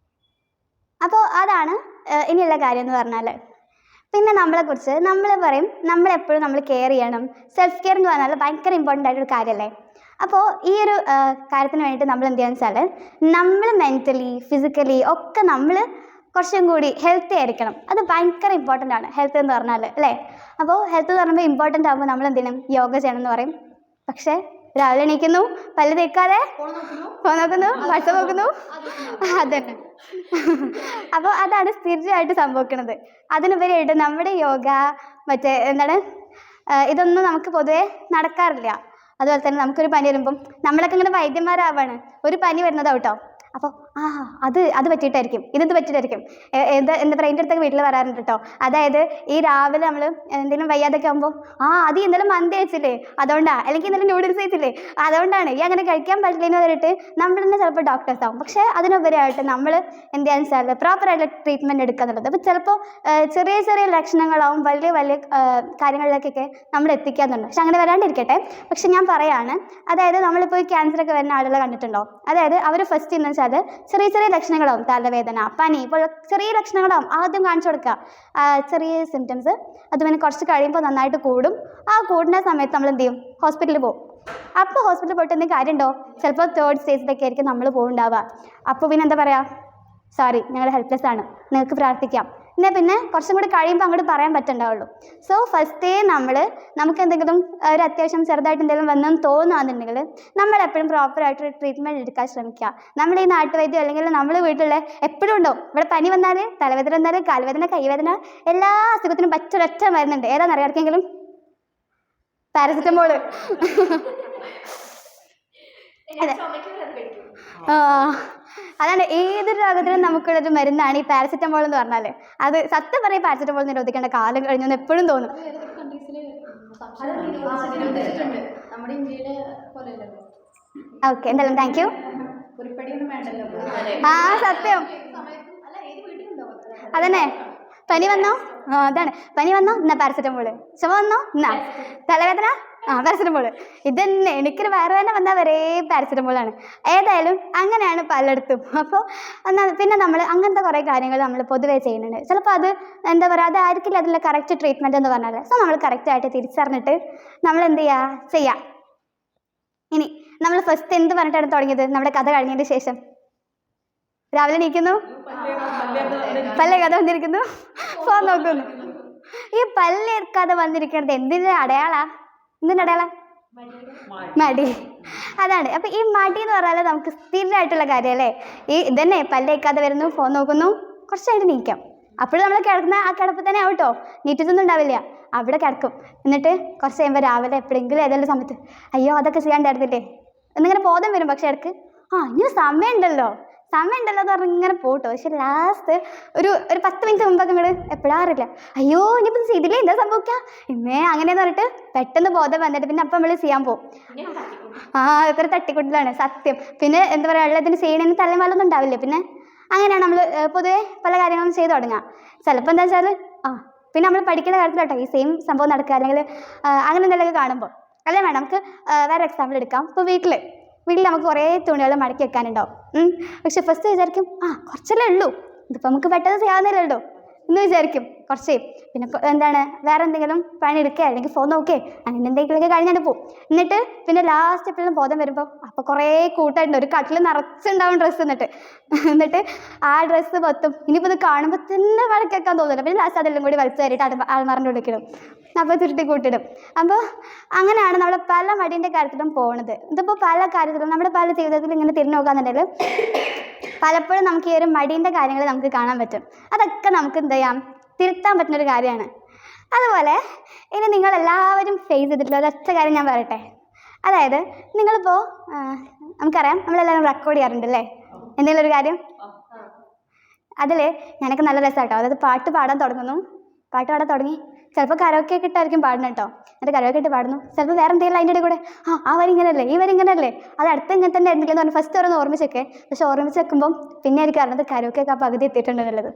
അപ്പോൾ അതാണ് ഇനിയുള്ള കാര്യം എന്ന് പറഞ്ഞാൽ. പിന്നെ നമ്മളെക്കുറിച്ച് നമ്മൾ പറയും നമ്മളെപ്പോഴും നമ്മൾ കെയർ ചെയ്യണം. സെൽഫ് കെയർ എന്ന് പറഞ്ഞാൽ ഭയങ്കര ഇമ്പോർട്ടൻ്റ് ആയിട്ടൊരു കാര്യമല്ലേ. അപ്പോൾ ഈ ഒരു കാര്യത്തിന് വേണ്ടിയിട്ട് നമ്മൾ എന്ത് ചെയ്യുക വെച്ചാൽ നമ്മൾ മെൻ്റലി ഫിസിക്കലി ഒക്കെ നമ്മൾ കുറച്ചും കൂടി ഹെൽത്തി ആയിരിക്കണം. അത് ഭയങ്കര ഇമ്പോർട്ടൻ്റ് ആണ് ഹെൽത്ത് എന്ന് പറഞ്ഞാൽ അല്ലേ. അപ്പോൾ ഹെൽത്ത് എന്ന് പറയുമ്പോൾ ഇമ്പോർട്ടൻ്റ് ആകുമ്പോൾ നമ്മൾ എന്തിനും യോഗ ചെയ്യണം എന്ന് പറയും. പക്ഷേ രാവിലെ എണീക്കുന്നു, പല്ല് തേക്കാതെ ഫോൺ നോക്കുന്നു, വാട്സപ്പ് നോക്കുന്നു, അതന്നെ. അപ്പോൾ അതാണ് സ്ഥിരമായിട്ട് സംഭവിക്കുന്നത്. അതിനുപരിയായിട്ട് നമ്മുടെ യോഗ ഇതൊന്നും നമുക്ക് പൊതുവേ നടക്കാറില്ല. അതുപോലെ തന്നെ നമുക്കൊരു പനി വരുമ്പം നമ്മളൊക്കെ ഇങ്ങനെ വൈദ്യന്മാരാവാണ്. ഒരു പനി വരുന്നതാവട്ടോ, അപ്പോൾ അത് പറ്റിയിട്ടായിരിക്കും, ഇതെന്ത് പറ്റിയിട്ടായിരിക്കും. എന്താ പറയുക, എൻ്റെ അടുത്തൊക്കെ വീട്ടിൽ വരാറുണ്ട് കേട്ടോ. അതായത് ഈ രാവിലെ നമ്മൾ എന്തെങ്കിലും വയ്യാതൊക്കെ ആകുമ്പോൾ അത് ഇന്നലെ മന്തി കഴിച്ചില്ലേ അതുകൊണ്ടാണ്, അല്ലെങ്കിൽ ഇന്നലെ നൂഡിൽസ് കഴിച്ചില്ലേ അതുകൊണ്ടാണ്, ഈ അങ്ങനെ കഴിക്കാൻ പറ്റില്ലെന്ന് പറഞ്ഞിട്ട് നമ്മൾ തന്നെ ചിലപ്പോൾ ഡോക്ടേഴ്സ് ആവും. പക്ഷേ അതിനുപരിയായിട്ട് നമ്മൾ എന്ത് ചെയ്യാന്ന് വെച്ചാൽ പ്രോപ്പറായിട്ടുള്ള ട്രീറ്റ്മെൻറ്റ് എടുക്കുക എന്നുള്ളത്. അപ്പോൾ ചിലപ്പോൾ ചെറിയ ചെറിയ ലക്ഷണങ്ങളാവും വലിയ വലിയ കാര്യങ്ങളിലേക്കൊക്കെ നമ്മൾ എത്തിക്കാന്നുണ്ട്. പക്ഷെ അങ്ങനെ വരാണ്ടിരിക്കട്ടെ. പക്ഷെ ഞാൻ പറയാണ്, അതായത് നമ്മളിപ്പോൾ ക്യാൻസറൊക്കെ വരുന്ന ആളുകളെ കണ്ടിട്ടുണ്ടോ? അതായത് അവർ ഫസ്റ്റ് എന്ന് വെച്ചാൽ ചെറിയ ചെറിയ ലക്ഷണങ്ങളാവും, തലവേദന, പനി ഇപ്പോൾ ചെറിയ ലക്ഷണങ്ങളാവും, ആദ്യം കാണിച്ചു കൊടുക്കുക ചെറിയ സിംറ്റംസ്. അത് പിന്നെ കുറച്ച് കഴിയുമ്പോൾ നന്നായിട്ട് കൂടും. ആ കൂടുന്ന സമയത്ത് നമ്മൾ എന്ത് ചെയ്യും, ഹോസ്പിറ്റലിൽ പോകും. അപ്പോൾ ഹോസ്പിറ്റലിൽ പോയിട്ട് എന്തെങ്കിലും കാര്യമുണ്ടോ? ചിലപ്പോൾ 3rd സ്റ്റേജിലൊക്കെ ആയിരിക്കും നമ്മൾ പോകുന്നുണ്ടാവുക. അപ്പോൾ പിന്നെ എന്താ പറയുക, സോറി ഞങ്ങൾ ഹെൽപ്ലെസ് ആണ്, നിങ്ങൾക്ക് പ്രാർത്ഥിക്കാം. പിന്നെ കുറച്ചും കൂടി കഴിയുമ്പോൾ അങ്ങോട്ട് പറയാൻ പറ്റുന്നുണ്ടാവുള്ളൂ. സോ ഫസ്റ്റേ നമുക്ക് എന്തെങ്കിലും ഒരു അത്യാവശ്യം ചെറുതായിട്ട് എന്തെങ്കിലും വന്നെന്ന് തോന്നുകയാണെന്നുണ്ടെങ്കിൽ നമ്മളെപ്പോഴും പ്രോപ്പറായിട്ടൊരു ട്രീറ്റ്മെൻറ്റ് എടുക്കാൻ ശ്രമിക്കുക. നമ്മൾ ഈ നാട്ടുവൈദ്യം അല്ലെങ്കിൽ നമ്മൾ വീട്ടിലുള്ള എപ്പോഴും ഉണ്ടാവും. ഇവിടെ പനി വന്നാൽ, തലവേദന വന്നാൽ, കാൽവേദന, കൈവേദന, എല്ലാ അസുഖത്തിനും പറ്റൊരൊറ്റ മരുന്നുണ്ട്. ഏതാണെന്ന് അറിയാർക്കെങ്കിലും? പാരസിറ്റമോള്. അതാണ് ഏതൊരു രോഗത്തിനും നമുക്കുള്ളൊരു മരുന്നാണ് ഈ പാരസിറ്റമോൾ എന്ന് പറഞ്ഞാൽ. അത് സത്യം പറയും, പാരസിറ്റമോൾ നിരോധിക്കേണ്ട കാലം കഴിഞ്ഞു എന്ന് എപ്പോഴും തോന്നും. ഓക്കെ, എന്തായാലും താങ്ക് യു. സത്യം അതന്നെ. പനി വന്നോ? അതാണ് പനി വന്നോ, എന്നാ പാരസിറ്റമോള്. ചുമ വന്നോ, എന്നാ തലവേദന, പാരസിറ്റമോള്. ഇതന്നെ എനിക്കൊരു വയറുവേദന വന്നാൽ വരെ പാരസിറ്റമോളാണ്. ഏതായാലും അങ്ങനെയാണ് പലയിടത്തും. അപ്പോൾ പിന്നെ നമ്മൾ അങ്ങനത്തെ കുറേ കാര്യങ്ങൾ നമ്മൾ പൊതുവേ ചെയ്യുന്നുണ്ട്. ചിലപ്പോൾ അത് എന്താ പറയുക, അതായിരിക്കില്ല അതിലുള്ള കറക്റ്റ് ട്രീറ്റ്മെൻറ്റ് എന്ന് പറഞ്ഞാൽ. സോ നമ്മൾ കറക്റ്റായിട്ട് തിരിച്ചറിഞ്ഞിട്ട് നമ്മൾ എന്ത് ചെയ്യാം. ഇനി നമ്മൾ ഫസ്റ്റ് എന്ത് പറഞ്ഞിട്ടാണ് തുടങ്ങിയത്? നമ്മുടെ കഥ കഴിഞ്ഞതിന് ശേഷം രാവിലെ എണീക്കുന്നു, പല കഥ വന്നിരിക്കുന്നു, ഫോൺ നോക്കുന്നു. ഈ പല്ലേർക്കാതെ വന്നിരിക്കുന്നത് എന്തിൻ്റെ അടയാളാ? എന്തിൻ്റെ അടയാളാ? മടി. അതാണ്. അപ്പം ഈ മടി എന്ന് പറഞ്ഞാൽ നമുക്ക് സ്ഥിരമായിട്ടുള്ള കാര്യമല്ലേ? ഈ ഇതന്നെ പല്ലേക്കാതെ വരുന്നു, ഫോൺ നോക്കുന്നു, കുറച്ചായിട്ട് നീക്കാം. അപ്പോഴും നമ്മൾ കിടക്കുന്ന ആ കിടപ്പ് തന്നെ ആവട്ടോ, നീറ്റിട്ടൊന്നും ഉണ്ടാവില്ല, അവിടെ കിടക്കും. എന്നിട്ട് കുറച്ച് കഴിയുമ്പോൾ രാവിലെ എപ്പോഴെങ്കിലും ഏതെങ്കിലും സമയത്ത് അയ്യോ അതൊക്കെ ചെയ്യാണ്ടായിരുന്നില്ലേ എന്നിങ്ങനെ ബോധം വരും. പക്ഷേ ഇടയ്ക്ക് ഇനി സമയമുണ്ടല്ലോ എന്ന് പറഞ്ഞ് ഇങ്ങനെ പോട്ടോ. പക്ഷെ ലാസ്റ്റ് ഒരു 10 മിനിറ്റ് മുമ്പൊക്കെ ഇങ്ങോട്ട് എപ്പോഴാറില്ല അയ്യോ ഇനിയിപ്പം ചെയ്തില്ലേ എന്താ സംഭവിക്കാം ഇന്നേ അങ്ങനെയെന്ന് പറഞ്ഞിട്ട് പെട്ടെന്ന് ബോധം വന്നിട്ട് പിന്നെ അപ്പം നമ്മൾ ചെയ്യാൻ പോകും. എത്ര തട്ടിക്കൂട്ടിലാണ് സത്യം. പിന്നെ എന്താ പറയുക, ഉള്ളതിന് ചെയ്യണതിന് തലമാലൊന്നും ഉണ്ടാവില്ല. പിന്നെ അങ്ങനെയാണ് നമ്മൾ പൊതുവേ പല കാര്യങ്ങളും ചെയ്ത് തുടങ്ങുക. ചിലപ്പോൾ എന്താ വെച്ചാൽ പിന്നെ നമ്മൾ പഠിക്കുന്ന കാര്യത്തിലോട്ടോ ഈ സെയിം സംഭവം നടക്കുക, അല്ലെങ്കിൽ അങ്ങനെ എന്തെങ്കിലുമൊക്കെ കാണുമ്പോൾ അല്ലേ വേണം. നമുക്ക് വേറെ എക്സാമ്പിൾ എടുക്കാം. ഇപ്പോൾ വീട്ടിൽ നമുക്ക് കുറേ തുണികൾ മടക്കി വെക്കാനുണ്ടാവും. പക്ഷെ ഫസ്റ്റ് വിചാരിക്കും കുറച്ചല്ലേ ഉള്ളൂ, ഇതിപ്പോൾ നമുക്ക് പെട്ടെന്ന് ചെയ്യാവുന്നല്ലേ ഉള്ളൂ എന്ന് വിചാരിക്കും കുറച്ച്. പിന്നെ എന്താണ് വേറെ എന്തെങ്കിലും പണി എടുക്കുക അല്ലെങ്കിൽ ഫോൺ നോക്കേ അങ്ങനെ എന്തെങ്കിലുമൊക്കെ കഴിഞ്ഞിട്ട് പോകും. എന്നിട്ട് പിന്നെ ലാസ്റ്റ് എപ്പോഴും ബോധം വരുമ്പോൾ അപ്പോൾ കുറേ കൂട്ടായിട്ടുണ്ട്, ഒരു കട്ടിൽ നിറച്ചുണ്ടാവും ഡ്രസ്സ്. എന്നിട്ട് ആ ഡ്രസ്സ് പൊത്തും. ഇനിയിപ്പോൾ ഇത് കാണുമ്പോൾ തന്നെ വഴക്കേക്കാൻ തോന്നില്ല. പിന്നെ ലാസ്റ്റ് അതെല്ലാം കൂടി വലിച്ചു കയറിയിട്ട് ആൾമാറിൻ്റെ ഉള്ളിക്കിടും, അപ്പോൾ ചുരുട്ടി കൂട്ടിടും. അപ്പോൾ അങ്ങനെയാണ് നമ്മൾ പല മടീൻ്റെ കാര്യത്തിലും പോകുന്നത്. ഇതിപ്പോൾ പല കാര്യത്തിലും നമ്മുടെ പല ജീവിതത്തിൽ ഇങ്ങനെ തിരിഞ്ഞു നോക്കാന്നുണ്ടെങ്കിൽ പലപ്പോഴും നമുക്ക് ഈ ഒരു മടീൻ്റെ കാര്യങ്ങൾ നമുക്ക് കാണാൻ പറ്റും. അതൊക്കെ നമുക്ക് എന്ത് ചെയ്യാം, തിരുത്താൻ പറ്റുന്നൊരു കാര്യമാണ്. അതുപോലെ ഇനി നിങ്ങളെല്ലാവരും ഫേസ് ചെയ്തിട്ടുള്ള ഒരൊറ്റ കാര്യം ഞാൻ പറയട്ടെ. അതായത് നിങ്ങളിപ്പോൾ നമുക്കറിയാം നമ്മളെല്ലാവരും റെക്കോർഡ് ചെയ്യാറുണ്ടല്ലേ എന്തെങ്കിലും ഒരു കാര്യം. അതിൽ ഞാനൊക്കെ നല്ല രസമാട്ടോ. അതായത് പാട്ട് പാടാൻ തുടങ്ങി ചിലപ്പോൾ കരോക്കെ ഇട്ടായിരിക്കും പാടുന്നത് കേട്ടോ. എന്നിട്ട് കരോക്കെ ഇട്ട് പാടുന്നു, ചിലപ്പോൾ വേറെ എന്തെങ്കിലും അതിൻ്റെ കൂടെ ആ വരി ഇങ്ങനെയല്ലേ ഈ വരി ഇങ്ങനെയല്ലേ അത് അടുത്ത് ഇങ്ങനെ തന്നെ ആയിരുന്നില്ല എന്ന് പറഞ്ഞാൽ ഫസ്റ്റ് ഓരോന്ന് ഓർമ്മിച്ചൊക്കെ. പക്ഷെ ഓർമ്മിച്ച് വെക്കുമ്പം പിന്നെ എനിക്ക് അറിഞ്ഞത് കരോക്കെയൊക്കെ ആ പകുതി എത്തിയിട്ടുണ്ടെന്നുള്ളത്.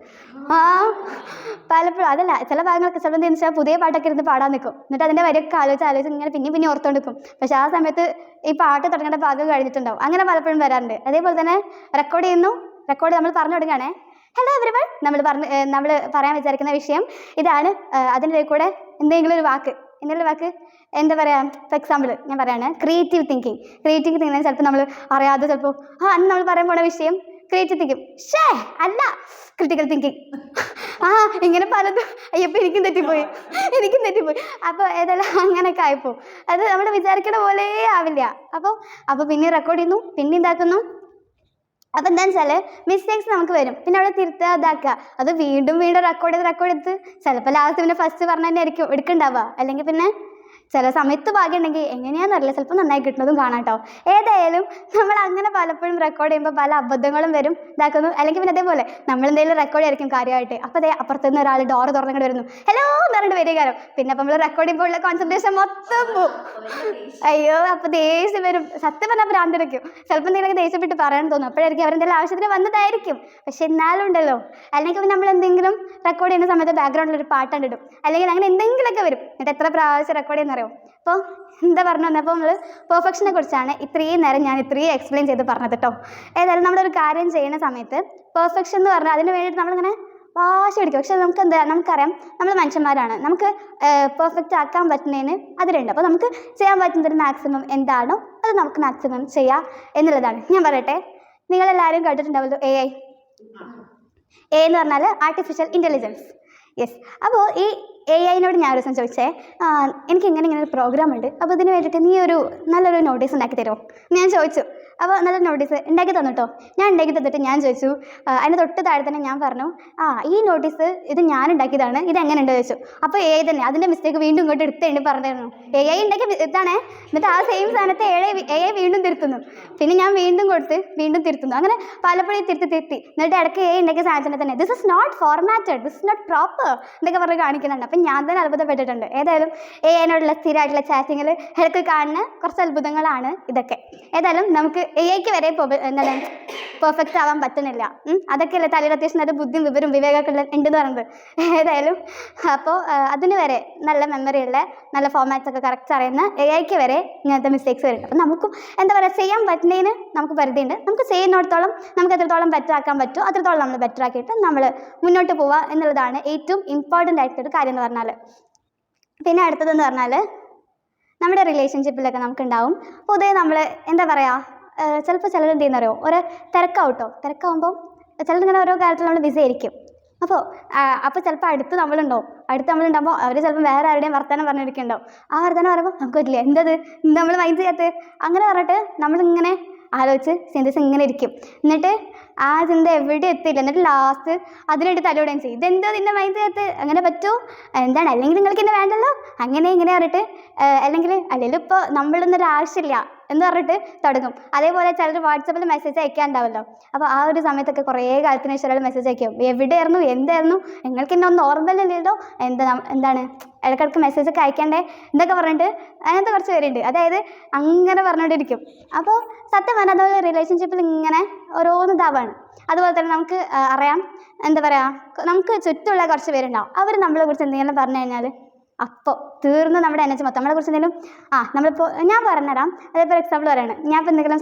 പലപ്പോഴും അതല്ല, ചില ഭാഗങ്ങളൊക്കെ ചിലപ്പോൾ എന്താണെന്ന് വെച്ചാൽ പുതിയ പാട്ടൊക്കെ ഇരുന്ന് പാടാൻ നിൽക്കും. എന്നിട്ട് അതിൻ്റെ വരിയൊക്കെ ആലോചിച്ച് ഇങ്ങനെ പിന്നെ ഓർത്തോണ്ട് നിൽക്കും. പക്ഷെ ആ സമയത്ത് ഈ പാട്ട് തുടങ്ങേണ്ട ഭാഗം കഴിഞ്ഞിട്ടുണ്ടാവും. അങ്ങനെ പലപ്പോഴും വരാറുണ്ട്. അതേപോലെ തന്നെ റെക്കോർഡ് നമ്മൾ പറഞ്ഞു കൊടുക്കുകയാണേ. ഹലോ എവരിവൺ, നമ്മൾ പറയാൻ വിചാരിക്കുന്ന വിഷയം ഇതാണ്. അതിൻ്റെ കൂടെ എന്തെങ്കിലും ഒരു വാക്ക് എന്താ പറയുക, ഫോർ എക്സാമ്പിൾ ഞാൻ പറയാണ് ക്രിയേറ്റീവ് തിങ്കിങ് ചിലപ്പോൾ നമ്മൾ അറിയാതെ ചിലപ്പോൾ അന്ന് നമ്മൾ പറയാൻ പോണ വിഷയം ക്രിയേറ്റീവ് തിങ്കിങ് അല്ല ക്രിട്ടിക്കൽ തിങ്കിങ് ഇങ്ങനെ പലതും. അയ്യപ്പോൾ എനിക്കും തെറ്റിപ്പോയി. അപ്പോൾ ഏതെല്ലാം അങ്ങനെയൊക്കെ ആയിപ്പോവും. അത് നമ്മൾ വിചാരിക്കണ പോലെ ആവില്ല. അപ്പോൾ പിന്നെ റെക്കോർഡ് ചെയ്യുന്നു, പിന്നെ ഇതാക്കുന്നു. അപ്പോൾ എന്താണെന്ന് വെച്ചാൽ മിസ്റ്റേക്സ് നമുക്ക് വരും. പിന്നെ അവിടെ തിരുത്തുക ഇതാക്കുക. അത് വീണ്ടും റെക്കോർഡ് ചെയ്ത് ചിലപ്പോൾ ലാസ്റ്റ് പിന്നെ ഫസ്റ്റ് പറഞ്ഞ തന്നെ ആയിരിക്കും എടുക്കുന്നുണ്ടാവുക. അല്ലെങ്കിൽ പിന്നെ ചില സമയത്ത് ഭാഗ്യമുണ്ടെങ്കിൽ എങ്ങനെയാണെന്നറിയില്ല ചിലപ്പോൾ നന്നായി കിട്ടുന്നതും കാണാം കേട്ടോ. ഏതായാലും നമ്മൾ അങ്ങനെ പലപ്പോഴും റെക്കോർഡ് ചെയ്യുമ്പോൾ പല അബദ്ധങ്ങളും വരും ഇതാക്കുന്നു. അല്ലെങ്കിൽ പിന്നെ അതേപോലെ നമ്മളെന്തെങ്കിലും റെക്കോർഡ് ആയിരിക്കും കാര്യമായിട്ട്. അപ്പോൾ അതേ അപ്പുറത്തുനിന്ന് ഒരാൾ ഡോറ് തുറന്നിട്ട് വരുന്നു, ഹലോ എന്ന് പറഞ്ഞിട്ട് വരിക കാര്യം. പിന്നെ അപ്പോൾ നമ്മൾ റെക്കോർഡ് ചെയ്യുമ്പോൾ ഉള്ള കോൺസെൻട്രേഷൻ മൊത്തം പോവും. അയ്യോ അപ്പോൾ ദേഷ്യം വരും. സത്യം പറഞ്ഞാൽ ഭ്രാന്തിരിക്കും. ചിലപ്പോൾ എന്തെങ്കിലുമൊക്കെ ദേഷ്യപ്പെട്ട് പറയാൻ തോന്നും. അപ്പോഴായിരിക്കും അവരെന്തെങ്കിലും ആവശ്യത്തിന് വന്നതായിരിക്കും. പക്ഷെ എന്നാലും ഉണ്ടല്ലോ, അല്ലെങ്കിൽ നമ്മൾ എന്തെങ്കിലും റെക്കോർഡ് ചെയ്യുന്ന സമയത്ത് ബാക്ക്ഗ്രൗണ്ടിലൊരു പാട്ടുണ്ട് ഇടും, അല്ലെങ്കിൽ അങ്ങനെ എന്തെങ്കിലുമൊക്കെ വരും. എന്നിട്ട് എത്ര പ്രാവശ്യം റെക്കോർഡ് ചെയ്യുന്നറിയോ? അപ്പോൾ എന്താ പറഞ്ഞു വന്നപ്പോൾ നമ്മൾ പെർഫെക്ഷനെ കുറിച്ചാണ് ഇത്രയും നേരം ഞാൻ എക്സ്പ്ലെയിൻ ചെയ്ത് പറഞ്ഞത് കേട്ടോ. ഏതായാലും നമ്മളൊരു കാര്യം ചെയ്യുന്ന സമയത്ത് പെർഫെക്ഷൻ എന്ന് പറഞ്ഞാൽ അതിന് വേണ്ടിയിട്ട് നമ്മളിങ്ങനെ വാശി പിടിക്കും. പക്ഷെ നമുക്കറിയാം നമ്മൾ മനുഷ്യന്മാരാണ്, നമുക്ക് പെർഫെക്റ്റ് ആക്കാൻ പറ്റുന്നതിന് അതിലുണ്ട്. അപ്പോൾ നമുക്ക് ചെയ്യാൻ പറ്റുന്നൊരു മാക്സിമം എന്താണോ അത് നമുക്ക് മാക്സിമം ചെയ്യാം എന്നുള്ളതാണ്. ഞാൻ പറയട്ടെ, നിങ്ങളെല്ലാവരും കേട്ടിട്ടുണ്ടാവുമല്ലോ AI എന്ന് പറഞ്ഞാൽ ആർട്ടിഫിഷ്യൽ ഇൻ്റലിജൻസ്. യെസ്. അപ്പോൾ ഈ AI-നോട് ഞാൻ ഒരു ദിവസം ചോദിച്ചേ, എനിക്ക് ഇങ്ങനെ ഒരു പ്രോഗ്രാം ഉണ്ട്, അപ്പോൾ ഇതിന് വേണ്ടിയിട്ട് നീ നല്ലൊരു നോട്ടീസ് ഉണ്ടാക്കി തരുമോ ഞാൻ ചോദിച്ചു. അപ്പോൾ നല്ല നോട്ടീസ് ഉണ്ടാക്കി തന്നിട്ടോ. ഞാൻ ഉണ്ടാക്കി തന്നിട്ട് ഞാൻ ചോദിച്ചു, അതിന് തൊട്ട് താഴെ തന്നെ ഞാൻ പറഞ്ഞു ഈ നോട്ടീസ് ഇത് ഞാൻ ഉണ്ടാക്കിയതാണ്, ഇത് എങ്ങനെ ഉണ്ട് ചോദിച്ചു. അപ്പോൾ AI തന്നെ അതിൻ്റെ മിസ്റ്റേക്ക് വീണ്ടും ഇങ്ങോട്ട് എടുത്തേണ്ടി പറഞ്ഞിരുന്നു. AI ഉണ്ടാക്കി ഇതാണേ. എന്നിട്ട് ആ സെയിം സാധനത്തെ AI വീണ്ടും തിരുത്തുന്നു. പിന്നെ ഞാൻ വീണ്ടും കൊടുത്ത് വീണ്ടും തിരുത്തുന്നു. അങ്ങനെ പലപ്പോഴും തിരുത്തി എന്നിട്ട് ഇടയ്ക്ക് AI ഉണ്ടാക്കിയ സാധനത്തിനെ തന്നെ this is not formatted, this is not proper എന്നൊക്കെ പറഞ്ഞ് കാണിക്കുന്നുണ്ട്. അപ്പം ഞാൻ തന്നെ അത്ഭുതപ്പെട്ടിട്ടുണ്ട്. ഏതായാലും AI-നോടുള്ള സ്ഥിരമായിട്ടുള്ള ചാറ്റിങ്ങിൽ ഇടയ്ക്ക് കാണുന്ന കുറച്ച് അത്ഭുതങ്ങളാണ് ഇതൊക്കെ. ഏതായാലും നമുക്ക് AI-ക്ക് വരെ എന്താണ് പെർഫെക്റ്റ് ആവാൻ പറ്റുന്നില്ല. അതൊക്കെയല്ലേ തലയിൽ അത്യാവശ്യം നല്ല ബുദ്ധിയും വിവേകമൊക്കെ ഉണ്ടെന്ന് പറയുന്നത്. ഏതായാലും അപ്പോൾ അതിന് വരെ നല്ല മെമ്മറിയുള്ള നല്ല ഫോർമാറ്റ്സ് ഒക്കെ കറക്റ്റ് അറിയുന്ന AI-ക്ക് വരെ ഇങ്ങനത്തെ മിസ്റ്റേക്സ് വരുന്നുണ്ട്. അപ്പം നമുക്കും എന്താ പറയുക, ചെയ്യാൻ പറ്റുന്നതിന് നമുക്ക് പരിധിയുണ്ട്. നമുക്ക് ചെയ്യുന്നിടത്തോളം നമുക്ക് എത്രത്തോളം ബെറ്റർ ആക്കാൻ പറ്റുമോ അത്രത്തോളം നമ്മൾ ബെറ്റർ ആക്കിയിട്ട് നമ്മൾ മുന്നോട്ട് പോവുക എന്നുള്ളതാണ് ഏറ്റവും ഇമ്പോർട്ടൻ്റ് ആയിട്ടൊരു കാര്യം എന്ന് പറഞ്ഞാൽ. പിന്നെ അടുത്തതെന്ന് പറഞ്ഞാൽ നമ്മുടെ റിലേഷൻഷിപ്പിലൊക്കെ നമുക്കുണ്ടാവും. പൊതുവെ നമ്മൾ എന്താ പറയുക, ചിലപ്പോൾ ചിലർ എന്ത് ചെയ്യുന്നറിയോ, ഓരോ തിരക്കാവുമ്പോൾ ചിലരിങ്ങനെ ഓരോ കാര്യത്തിൽ നമ്മൾ ബിസി ആയിരിക്കും. അപ്പോൾ ചിലപ്പോൾ അടുത്ത് നമ്മളുണ്ടാവും. അടുത്ത് നമ്മളുണ്ടാകുമ്പോൾ അവർ ചിലപ്പോൾ വേറെ ആരുടെയും വർത്തമാനം പറഞ്ഞിരിക്കുന്നുണ്ടാവും. ആ വർത്തമാനം പറയുമ്പോൾ നമുക്ക് പറ്റില്ല, എന്തത് നമ്മൾ മൈൻഡ് ചെയ്യാത്തത് അങ്ങനെ പറഞ്ഞിട്ട് നമ്മളിങ്ങനെ ആലോചിച്ച് ചിന്തിച്ച് ഇങ്ങനെ ഇരിക്കും. എന്നിട്ട് ആ ചിന്ത എവിടെ എത്തിയില്ല. എന്നിട്ട് ലാസ്റ്റ് അതിനായിട്ട് തലയോടെയും ചെയ്യും, ഇതെന്തോ നിൻ്റെ മൈൻഡ് ചെയ്യാത്തത്, അങ്ങനെ പറ്റുമോ, എന്താണ്, അല്ലെങ്കിൽ നിങ്ങൾക്ക് എന്നെ വേണ്ടല്ലോ, അങ്ങനെ ഇങ്ങനെ പറഞ്ഞിട്ട് അല്ലെങ്കിൽ ഇപ്പോൾ നമ്മളിന്നൊരു ആവശ്യമില്ല എന്ന് പറഞ്ഞിട്ട് തുടങ്ങും. അതേപോലെ ചിലർ വാട്സപ്പിൽ മെസ്സേജ് അയക്കാനുണ്ടാവല്ലോ. അപ്പോൾ ആ ഒരു സമയത്തൊക്കെ കുറേ കാലത്തിന് ശേഷം ഒരാൾ മെസ്സേജ് അയക്കും, എവിടെയായിരുന്നു, എന്തായിരുന്നു, നിങ്ങൾക്ക് എന്നെ ഒന്നും ഓർമ്മയില്ലല്ലോ, എന്താണ് ഇടയ്ക്കിടയ്ക്ക് മെസ്സേജൊക്കെ അയക്കണ്ടേ എന്നൊക്കെ പറഞ്ഞിട്ട് അങ്ങനത്തെ കുറച്ച് പേരുണ്ട്. അതായത് അങ്ങനെ പറഞ്ഞുകൊണ്ടിരിക്കും. അപ്പോൾ സത്യം പറഞ്ഞാൽ അതുപോലെ റിലേഷൻഷിപ്പിൽ ഇങ്ങനെ ഓരോന്ന് ഇതാവാണ്. അതുപോലെ തന്നെ നമുക്ക് അറിയാം, എന്താ പറയുക, നമുക്ക് ചുറ്റുമുള്ള കുറച്ച് പേരുണ്ടാവും, അവർ നമ്മളെ കുറിച്ച് എന്തെങ്കിലും പറഞ്ഞു കഴിഞ്ഞാൽ അപ്പോൾ തീർന്ന് നമ്മുടെ എനർജി മൊത്തം നമ്മളെ കുറിച്ച് എന്തെങ്കിലും നമ്മളിപ്പോൾ ഞാൻ പറഞ്ഞുതരാം. അതേപോലെ എക്സാമ്പിൾ പറയാണ്, ഞാൻ ഇപ്പോൾ എന്തെങ്കിലും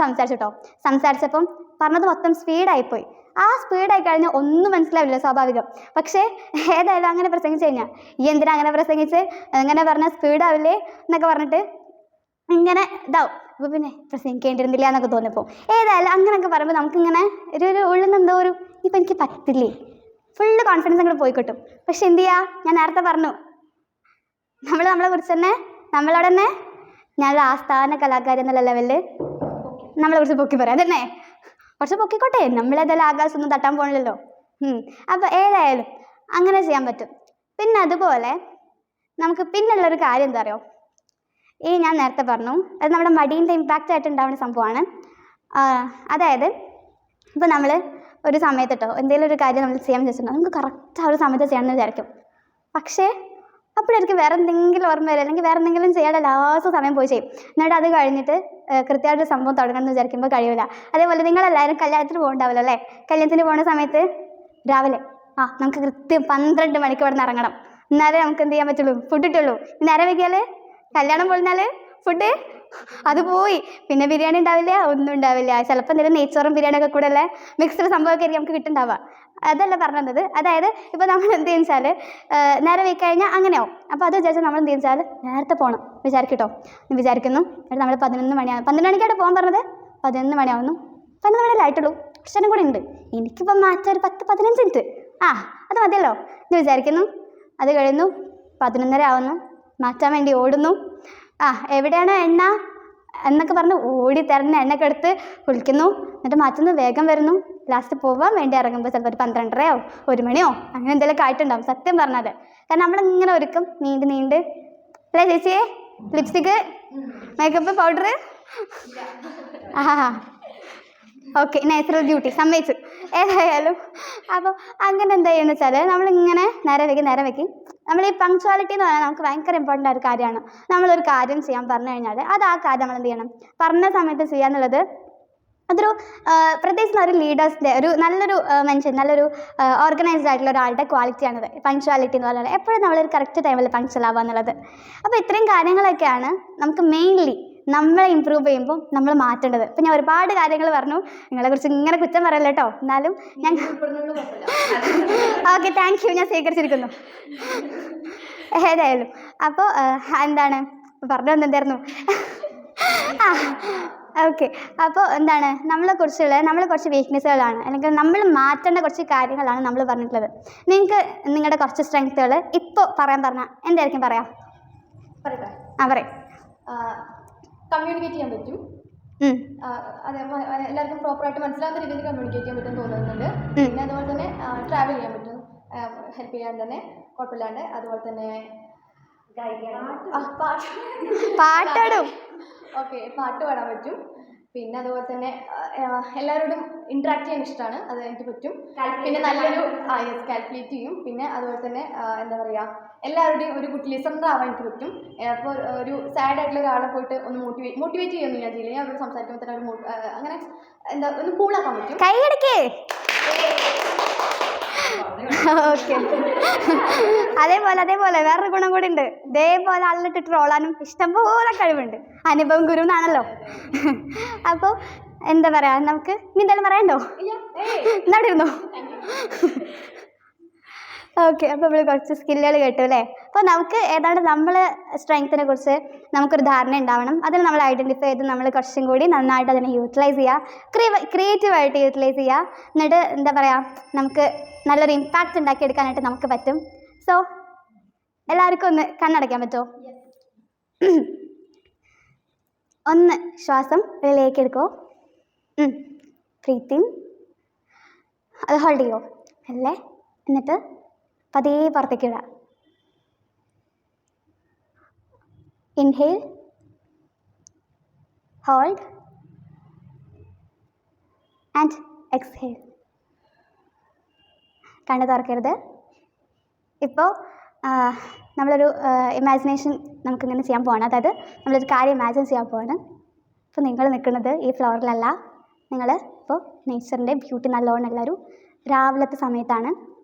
സംസാരിച്ചപ്പം പറഞ്ഞത് മൊത്തം സ്പീഡായിപ്പോയി. ആ സ്പീഡായി കഴിഞ്ഞാൽ ഒന്നും മനസ്സിലാവില്ല, സ്വാഭാവികം. പക്ഷേ ഏതായാലും അങ്ങനെ പ്രസംഗിച്ച് കഴിഞ്ഞാൽ ഈ എന്തിനാ അങ്ങനെ പ്രസംഗിച്ച് എങ്ങനെ പറഞ്ഞാൽ സ്പീഡാവില്ലേ എന്നൊക്കെ പറഞ്ഞിട്ട് ഇങ്ങനെ ഇതാവും. അപ്പോൾ പിന്നെ പ്രസംഗിക്കേണ്ടിയിരുന്നില്ല എന്നൊക്കെ തോന്നിപ്പോൾ ഏതായാലും അങ്ങനെയൊക്കെ പറയുമ്പോൾ നമുക്കിങ്ങനെ ഒരു ഉള്ളിൽ നിന്ന് എന്തോ ഒരു ഇപ്പം എനിക്ക് പറ്റില്ലേ, ഫുള്ള് കോൺഫിഡൻസ് അങ്ങോട്ട് പോയി കിട്ടും. പക്ഷെ എന്ത് ചെയ്യുക, ഞാൻ നേരത്തെ പറഞ്ഞു, നമ്മളെ കുറിച്ച് തന്നെ നമ്മളോട് തന്നെ ഞാനൊരു ആസ്ഥാന കലാകാരി എന്നുള്ള ലെവലിൽ നമ്മളെ കുറിച്ച് പൊക്കി പറയാം. അതന്നെ കുറച്ച് പൊക്കിക്കോട്ടെ, നമ്മളേതായാലും ആകാശമൊന്നും തട്ടാൻ പോകണില്ലല്ലോ. അപ്പോൾ ഏതായാലും അങ്ങനെ ചെയ്യാൻ പറ്റും. പിന്നെ അതുപോലെ നമുക്ക് പിന്നുള്ളൊരു കാര്യം എന്താ അറിയോ, ഈ ഞാൻ നേരത്തെ പറഞ്ഞു അത് നമ്മുടെ മടീൻ്റെ ഇമ്പാക്റ്റ് ആയിട്ട് ഉണ്ടാവുന്ന സംഭവമാണ്. അതായത് ഇപ്പോൾ നമ്മൾ ഒരു സമയത്ത് എന്തെങ്കിലും ഒരു കാര്യം നമ്മൾ ചെയ്യാൻ വിചാരിച്ചിട്ടുണ്ടോ, നമുക്ക് കറക്റ്റ് ആ ഒരു സമയത്ത് ചെയ്യണമെന്ന് വിചാരിക്കും. പക്ഷേ അപ്പോഴായിരിക്കും വേറെ എന്തെങ്കിലും ഓർമ്മ വരിക, അല്ലെങ്കിൽ വേറെ എന്തെങ്കിലും ചെയ്യാതെ ലാസ്റ്റ് സമയം പോയി ചെയ്യും. എന്നിട്ട് അത് കഴിഞ്ഞിട്ട് കൃത്യമായിട്ടൊരു സംഭവം തുടങ്ങണമെന്ന് വിചാരിക്കുമ്പോൾ കഴിയില്ല. അതേപോലെ നിങ്ങളെല്ലാവരും കല്യാണത്തിന് പോകണ്ടാവില്ല അല്ലേ, കല്യാണത്തിന് പോകുന്ന സമയത്ത് രാവിലെ നമുക്ക് കൃത്യം 12 മണിക്ക് ഇവിടെ നിന്ന് ഇറങ്ങണം, എന്നാലേ നമുക്ക് എന്ത് ചെയ്യാൻ പറ്റുള്ളൂ, ഫുഡ് കിട്ടുള്ളൂ. നേരെ വൈകിയാൽ കല്യാണം പൊളിഞ്ഞാൽ ഫുഡ് അത് പോയി, പിന്നെ ബിരിയാണി ഉണ്ടാവില്ല, ഒന്നും ഉണ്ടാവില്ല. ചിലപ്പോൾ എന്തെങ്കിലും നെയ്ച്ചോറും ബിരിയാണിയൊക്കെ കൂടെ അല്ലേ മിക്സ്ഡ് സംഭവമൊക്കെ ആയിരിക്കും നമുക്ക് കിട്ടുന്നുണ്ടാവുക. അതല്ല പറഞ്ഞത്. അതായത് ഇപ്പോൾ നമ്മൾ എന്ത് ചെയ്യുന്നത് വെച്ചാൽ നേരെ പോയി കഴിഞ്ഞാൽ അങ്ങനെയാവും. അപ്പോൾ അത് വിചാരിച്ചാൽ നമ്മൾ എന്ത് ചെയ്യുന്നത് വെച്ചാൽ നേരത്തെ പോകണം വിചാരിക്കുന്നു. എന്നിട്ട് നമ്മൾ 11 മണിയാണ് 12 മണിക്കായിട്ട് പോകാൻ പറഞ്ഞത്, 11 മണിയാവുന്നു. 11 മണിയല്ലേ ആയിട്ടുള്ളൂ, കുറച്ചും കൂടി ഉണ്ട്, എനിക്കിപ്പം മാറ്റാൻ ഒരു 10-15 മിനിറ്റ് അത് മതിയല്ലോ എന്ന് വിചാരിക്കുന്നു. അത് കഴിയുന്നു 11:30 ആവുന്നു, മാറ്റാൻ വേണ്ടി ഓടുന്നു. എവിടെയാണ് എണ്ണ എന്നൊക്കെ പറഞ്ഞ് ഓടി തരുന്ന എണ്ണയൊക്കെ എടുത്ത് കുളിക്കുന്നു. എന്നിട്ട് മാറ്റുന്നു, വേഗം വരുന്നു. ലാസ്റ്റ് പോകാൻ വേണ്ടി ഇറങ്ങുമ്പോൾ ചിലപ്പോൾ ഒരു 12:30 1 മണിയോ അങ്ങനെ എന്തെങ്കിലുമൊക്കെ ആയിട്ടുണ്ടാവും സത്യം പറഞ്ഞാൽ. കാരണം നമ്മളിങ്ങനെ ഒരുക്കും നീണ്ട് അല്ലേ ചേച്ചിയെ, lipstick, makeup, powder, okay, natural beauty സമ്മതിച്ചു. ഏതായാലും അപ്പോൾ അങ്ങനെ എന്താ ചെയ്യുന്നത് വെച്ചാൽ നമ്മളിങ്ങനെ നേരെ വയ്ക്കും. നമ്മൾ ഈ പങ്ക്ച്വാലിറ്റി എന്ന് പറഞ്ഞാൽ നമുക്ക് ഭയങ്കര ഇമ്പോർട്ടൻ്റ് ആയ ഒരു കാര്യമാണ്. നമ്മളൊരു കാര്യം ചെയ്യാൻ പറഞ്ഞു കഴിഞ്ഞാൽ അത് ആ കാര്യം നമ്മൾ എന്ത് ചെയ്യണം, പറഞ്ഞ സമയത്ത് ചെയ്യുക എന്നുള്ളത് അതൊരു പ്രത്യേകിച്ച് ഒരു ലീഡേഴ്സിൻ്റെ ഒരു നല്ലൊരു മനുഷ്യൻ, നല്ലൊരു ഓർഗനൈസ്ഡ് ആയിട്ടുള്ള ഒരാളുടെ ക്വാളിറ്റിയാണത് പങ്ക്ച്വാലിറ്റി എന്ന് പറഞ്ഞാൽ. എപ്പോഴും നമ്മളൊരു കറക്റ്റ് ടൈമിൽ പങ്ക്ച്വൽ ആവുക എന്നുള്ളത്. അപ്പോൾ ഇത്രയും കാര്യങ്ങളൊക്കെയാണ് നമുക്ക് മെയിൻലി നമ്മളെ ഇമ്പ്രൂവ് ചെയ്യുമ്പോൾ നമ്മൾ മാറ്റേണ്ടത്. ഇപ്പം ഞാൻ ഒരുപാട് കാര്യങ്ങൾ പറഞ്ഞു, നിങ്ങളെക്കുറിച്ച് ഇങ്ങനെ കുറ്റം പറയല്ല കേട്ടോ, എന്നാലും ഞാൻ ഓക്കെ താങ്ക് യു, ഞാൻ സ്വീകരിച്ചിരിക്കുന്നു. ഏതായാലും അപ്പോൾ എന്താണ് പറഞ്ഞു വന്നെന്തായിരുന്നു, ഓക്കെ. അപ്പോൾ എന്താണ് നമ്മളെ കുറച്ച് വീക്ക്നെസ്സുകളാണ്, അല്ലെങ്കിൽ നമ്മൾ മാറ്റേണ്ട കുറച്ച് കാര്യങ്ങളാണ് നമ്മൾ പറഞ്ഞിട്ടുള്ളത്. നിങ്ങൾക്ക് നിങ്ങളുടെ കുറച്ച് സ്ട്രെങ്ത്തുകൾ ഇപ്പോൾ പറഞ്ഞാൽ എന്തായിരിക്കും പറയാം? പറയും. കമ്മ്യൂണിക്കേറ്റ് ചെയ്യാൻ പറ്റും, അതേപോലെ എല്ലാവർക്കും പ്രോപ്പറായിട്ട് മനസ്സിലാവുന്ന രീതിയിൽ കമ്മ്യൂണിക്കേറ്റ് ചെയ്യാൻ പറ്റും തോന്നുന്നുണ്ട്. പിന്നെ അതുപോലെ തന്നെ ട്രാവൽ ചെയ്യാൻ പറ്റും, ഹെൽപ്പ് ചെയ്യാൻ തന്നെ കുഴപ്പമില്ലാണ്ട്. അതുപോലെ തന്നെ പാട്ടാടും, ഓക്കെ, പാട്ട് പാടാൻ പറ്റും. പിന്നെ അതുപോലെ തന്നെ എല്ലാവരോടും ഇൻട്രാക്ട് ചെയ്യാൻ ഇഷ്ടമാണ്, അത് എനിക്ക് പറ്റും. പിന്നെ നല്ലൊരു കാൽക്കുലേറ്റ് ചെയ്യും. പിന്നെ അതുപോലെ തന്നെ എന്താ പറയുക, എല്ലാവരുടെയും ഒരു ഗുഡ് ലിസണർ ആവാൻ എനിക്ക് പറ്റും. അപ്പോൾ ഒരു സാഡ് ആയിട്ടുള്ള ഒരാളെ പോയിട്ട് ഒന്ന് മോട്ടിവേറ്റ് ചെയ്യുമെന്ന് ഞാൻ ചെയ്യില്ല. ഞാൻ അവരോട് സംസാരിക്കുമ്പോൾ തന്നെ ഒരു അങ്ങനെ എന്താ ഒന്ന് കൂളാക്കാൻ പറ്റും. കൈയടക്കേ. ഓക്കെ, അതേപോലെ വേറൊരു ഗുണം കൂടി ഉണ്ട്. ഇതേപോലെ ആളിലിട്ട് ട്രോളാനും ഇഷ്ടംപോലെ കഴിവുണ്ട്. അനുഭവം ഗുരു എന്നാണല്ലോ. അപ്പോൾ എന്താ പറയാ, നമുക്ക് ഇനി എന്തായാലും പറയണ്ടോ, എന്നാടിരുന്നോ? ഓക്കെ, അപ്പോൾ നമ്മൾ കുറച്ച് സ്കില്ലുകൾ കേട്ടു അല്ലേ. അപ്പോൾ നമുക്ക് ഏതാണ്ട് നമ്മളെ സ്ട്രെങ്ത്തിനെ കുറിച്ച് നമുക്കൊരു ധാരണ ഉണ്ടാവണം. അതിൽ നമ്മൾ ഐഡൻറ്റിഫൈ ചെയ്ത് നമ്മൾ കുറച്ചും കൂടി നന്നായിട്ട് അതിനെ യൂട്ടിലൈസ് ചെയ്യുക, ക്രിയേറ്റീവായിട്ട് യൂട്ടിലൈസ് ചെയ്യുക. എന്നിട്ട് എന്താ പറയുക, നമുക്ക് നല്ലൊരു ഇമ്പാക്റ്റ് ഉണ്ടാക്കിയെടുക്കാനായിട്ട് നമുക്ക് പറ്റും. സോ എല്ലാവർക്കും ഒന്ന് കണ്ണടയ്ക്കാൻ പറ്റുമോ? ഒന്ന് ശ്വാസം ഉള്ളിലേക്ക് എടുക്കോ. Breathe in. അത് ഹോൾഡ് ചെയ്യോ അല്ലേ. എന്നിട്ട് പതിയെ പുറത്തേക്ക് ഇടുക. Inhale, hold and exhale. കണ്ണ് തുറക്കരുത്. ഇപ്പോൾ നമ്മളൊരു ഇമാജിനേഷൻ നമുക്കിങ്ങനെ ചെയ്യാൻ പോവാണ്. അതായത് നമ്മളൊരു കാര്യം ഇമാജിൻ ചെയ്യാൻ പോവാണ്. ഇപ്പോൾ നിങ്ങൾ നിൽക്കുന്നത് ഈ ഫ്ലോറിലല്ല. നിങ്ങൾ ഇപ്പോൾ നേച്ചറിൻ്റെ ബ്യൂട്ടി നല്ലോണം എല്ലാവരും രാവിലത്തെ സമയത്താണ്.